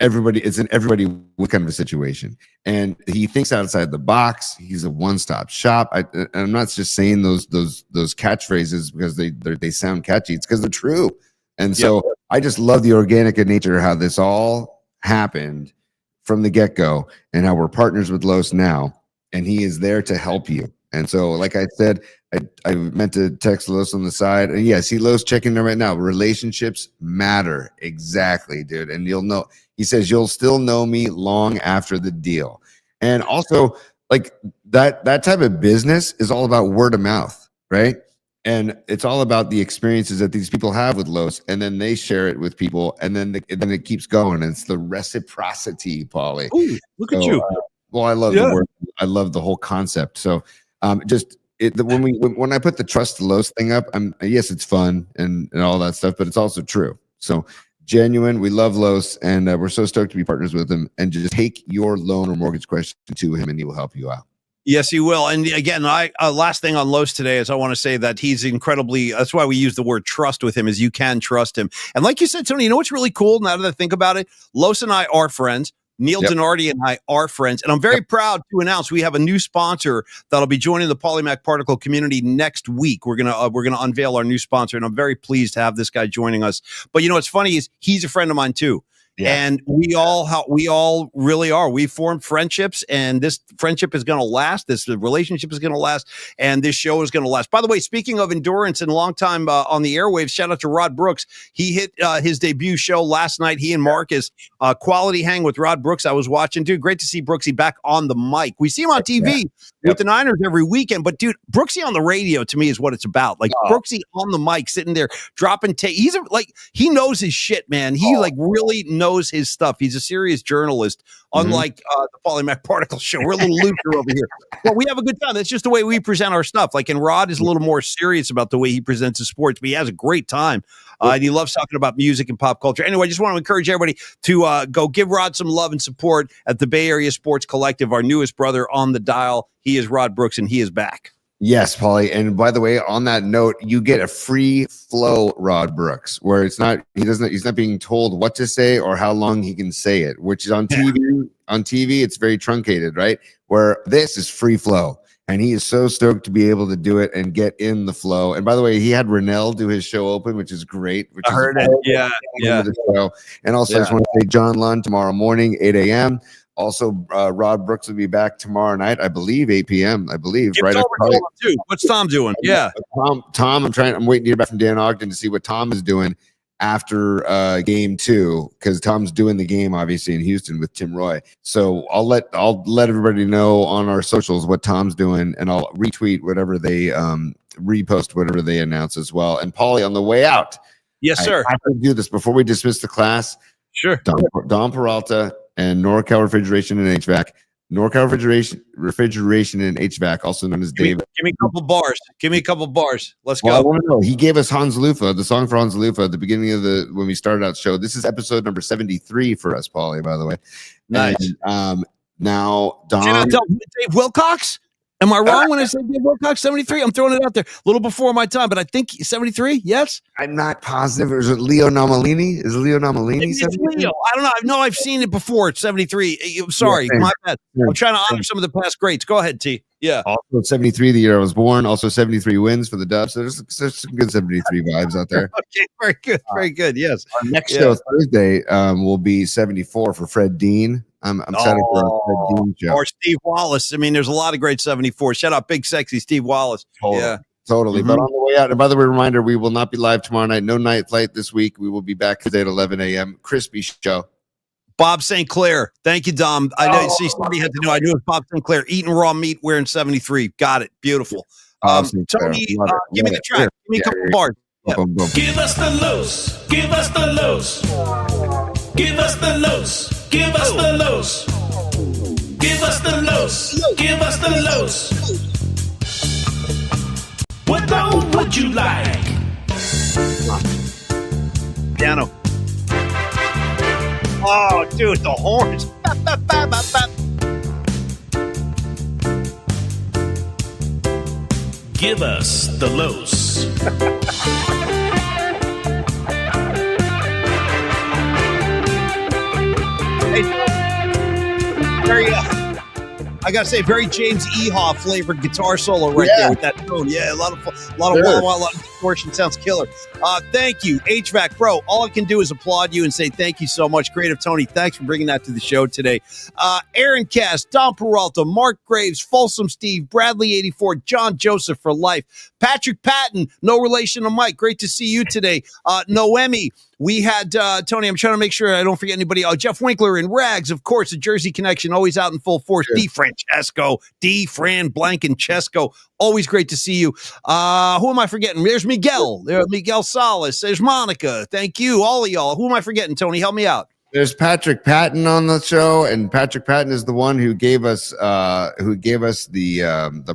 it's an everybody kind of a situation. And he thinks outside the box. He's a one-stop shop. I'm not just saying those catchphrases because they sound catchy. It's because they're true. And so I just love the organic nature of how this all happened from the get-go and how we're partners with Los now. And he is there to help you. And so, like I said, I meant to text Los on the side. And yeah, see Los checking there right now. Relationships matter. Exactly, dude. And you'll know, he says, you'll still know me long after the deal. And also, like that type of business is all about word of mouth, right? And it's all about the experiences that these people have with Los, and then they share it with people, and then it keeps going. And it's the reciprocity, Paulie. Ooh, look at you. Well, I love the word. I love the whole concept. So, when I put the trust Los thing up, yes, it's fun and all that stuff, but it's also true. So genuine. We love Los, and we're so stoked to be partners with him. And just take your loan or mortgage question to him, and he will help you out. Yes, he will. And again, last thing on Los today is I want to say that he's incredibly, that's why we use the word trust with him, is you can trust him. And like you said, Tony, you know what's really cool now that I think about it? Los and I are friends. Neil Donardi and I are friends, and I'm very proud to announce we have a new sponsor that'll be joining the Polymac Particle community next week. We're gonna unveil our new sponsor, and I'm very pleased to have this guy joining us. But you know what's funny is he's a friend of mine too. Yeah. And we all really are. We formed friendships, and this friendship is going to last. This relationship is going to last, and this show is going to last. By the way, speaking of endurance and long time on the airwaves, shout out to Rod Brooks. He hit his debut show last night. He and Marcus, quality hang with Rod Brooks. I was watching, dude. Great to see Brooksy back on the mic. We see him on TV with the Niners every weekend, but dude, Brooksy on the radio to me is what it's about. Like Brooksy on the mic, sitting there dropping tape. He knows his shit, man. He really knows his stuff. He's a serious journalist, unlike the Polymac Particle Show. We're a little looser over here, but we have a good time. That's just the way we present our stuff. Like, and Rod is a little more serious about the way he presents his sports, but he has a great time. And he loves talking about music and pop culture. Anyway, I just want to encourage everybody to go give Rod some love and support at the Bay Area Sports Collective, our newest brother on the dial. He is Rod Brooks, and he is back. Yes, Paulie. And by the way, on that note, you get a free flow Rod Brooks, where he's not being told what to say or how long he can say it, which is on TV. On TV, it's very truncated, right? Where this is free flow. And he is so stoked to be able to do it and get in the flow. And by the way, he had Rennell do his show open, which is great. I heard it. Yeah. And also, I just want to say John Lund tomorrow morning, 8 a.m. Also, Rod Brooks will be back tomorrow night, I believe, 8 p.m. I believe. Give right. What's Tom doing? Yeah. Tom, I'm waiting to hear back from Dan Ogden to see what Tom is doing after game 2, because Tom's doing the game obviously in Houston with Tim Roy. So I'll let everybody know on our socials what Tom's doing, and I'll retweet whatever they repost whatever they announce as well. And Paulie, on the way out, yes, sir. I have to do this before we dismiss the class. Sure. Don Peralta and NorCal Refrigeration and HVAC. NorCal Refrigeration and HVAC, also known as David. Give me a couple bars. Let's go. I want to know. He gave us Hans Lufa, the song for Hans Lufa at the beginning of when we started out the show. This is episode number 73 for us, Paulie, by the way. Nice. And, now, Don. Dave Wilcox? Am I wrong when I say Dave Wilcox 73? I'm throwing it out there a little before my time, but I think 73. Yes, I'm not positive. Is it Leo Nomalini? Is Leo Nomalini? It's Leo. I don't know. No, I've seen it before. It's 73. Sorry, my bad. I'm trying to honor some of the past greats. Go ahead, T. Yeah. Also 73, the year I was born. Also 73 wins for the Dubs. So there's some good 73 vibes out there. Okay, very good, very good. Yes. Our next show Thursday will be 74 for Fred Dean. I'm excited for our Fred Dean show. Or Steve Wallace. I mean, there's a lot of great 74. Shout out Big Sexy Steve Wallace. Totally. But on the way out, and by the way, reminder, we will not be live tomorrow night. No night flight this week. We will be back today at 11 a.m. Crispy show. Bob St. Clair. Thank you, Dom. I know. See, somebody had to know. I knew it was Bob St. Clair. Eating raw meat, wearing 73. Got it. Beautiful. Tony, give me the track. Give me a couple bars. Give us the lows. Give us the lows. Give us the lows. Give us the lows. Give us the lows. Give us the lows. What low would you like? Piano. Oh, dude, the horns. Give us the los. Very, I gotta say, very James Ehoff flavored guitar solo right there with that tone. Yeah, a lot of wah, a lot of distortion. Sounds killer. Thank you, HVAC Pro. All I can do is applaud you and say thank you so much, Creative Tony. Thanks for bringing that to the show today. Aaron Cass, Don Peralta, Mark Graves, Folsom Steve, Bradley 84, John Joseph for life, Patrick Patton, no relation to Mike. Great to see you today. Noemi. We had, Tony, I'm trying to make sure I don't forget anybody. Jeff Winkler and Rags, of course, the Jersey Connection, always out in full force. Sure. Fran Blankenchesco, always great to see you. Who am I forgetting? There's Miguel. There's Miguel Salas. There's Monica. Thank you, all of y'all. Who am I forgetting, Tony? Help me out. There's Patrick Patton on the show, and Patrick Patton is the one who gave us the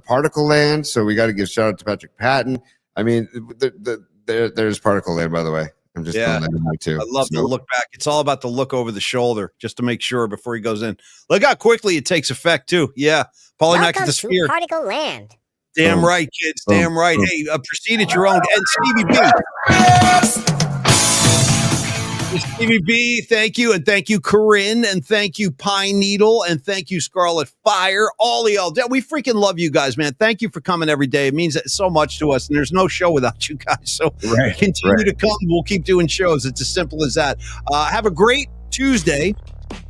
particle land. So we got to give shout out to Patrick Patton. I mean, there's particle land, by the way. I'm just throwing that in there too. I love the look back. It's all about the look over the shoulder, just to make sure before he goes in. Look how quickly it takes effect too. Yeah, Polymac at the Sphere. Particle land. Damn right, kids. Damn right. Hey, proceed at your own. And Stevie B. Stevie B, thank you. And thank you, Corinne. And thank you, Pine Needle. And thank you, Scarlet Fire. All of y'all. We freaking love you guys, man. Thank you for coming every day. It means so much to us. And there's no show without you guys. So continue to come. We'll keep doing shows. It's as simple as that. Have a great Tuesday.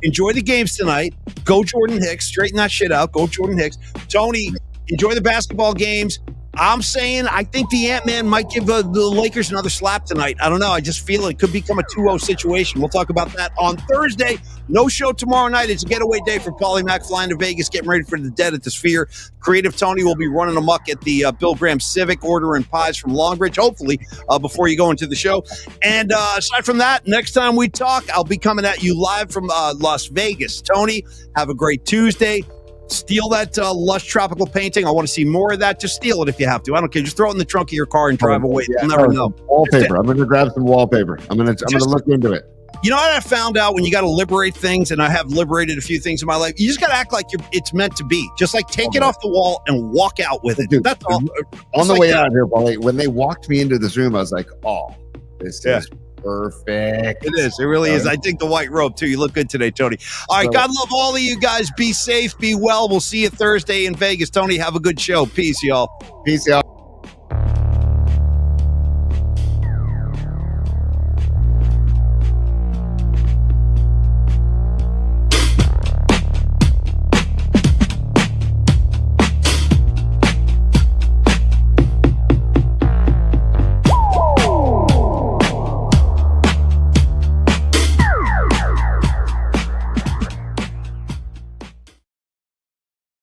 Enjoy the games tonight. Go Jordan Hicks. Straighten that shit out. Go Jordan Hicks. Tony, enjoy the basketball games. I'm saying I think the Ant-Man might give the Lakers another slap tonight. I don't know. I just feel it could become a 2-0 situation. We'll talk about that on Thursday. No show tomorrow night. It's a getaway day for Polymac, flying to Vegas, getting ready for the Dead at the Sphere. Creative Tony will be running amok at the Bill Graham Civic, ordering pies from Longbridge, hopefully, before you go into the show. And aside from that, next time we talk, I'll be coming at you live from Las Vegas. Tony, have a great Tuesday. Steal that lush tropical painting. I want to see more of that. Just steal it if you have to. I don't care. Just throw it in the trunk of your car and drive away. You'll never know. Wallpaper. I'm going to grab some wallpaper. I'm going to look into it. You know what I found out when you got to liberate things, and I have liberated a few things in my life? You just got to act like it's meant to be. Just like take it off the wall and walk out with it. Dude, that's all. On the way out here, Paulie, when they walked me into this room, I was like, oh, this is perfect. It is. It really is. I dig the white robe, too. You look good today, Tony. All right. God love all of you guys. Be safe. Be well. We'll see you Thursday in Vegas. Tony, have a good show. Peace, y'all. Peace, y'all.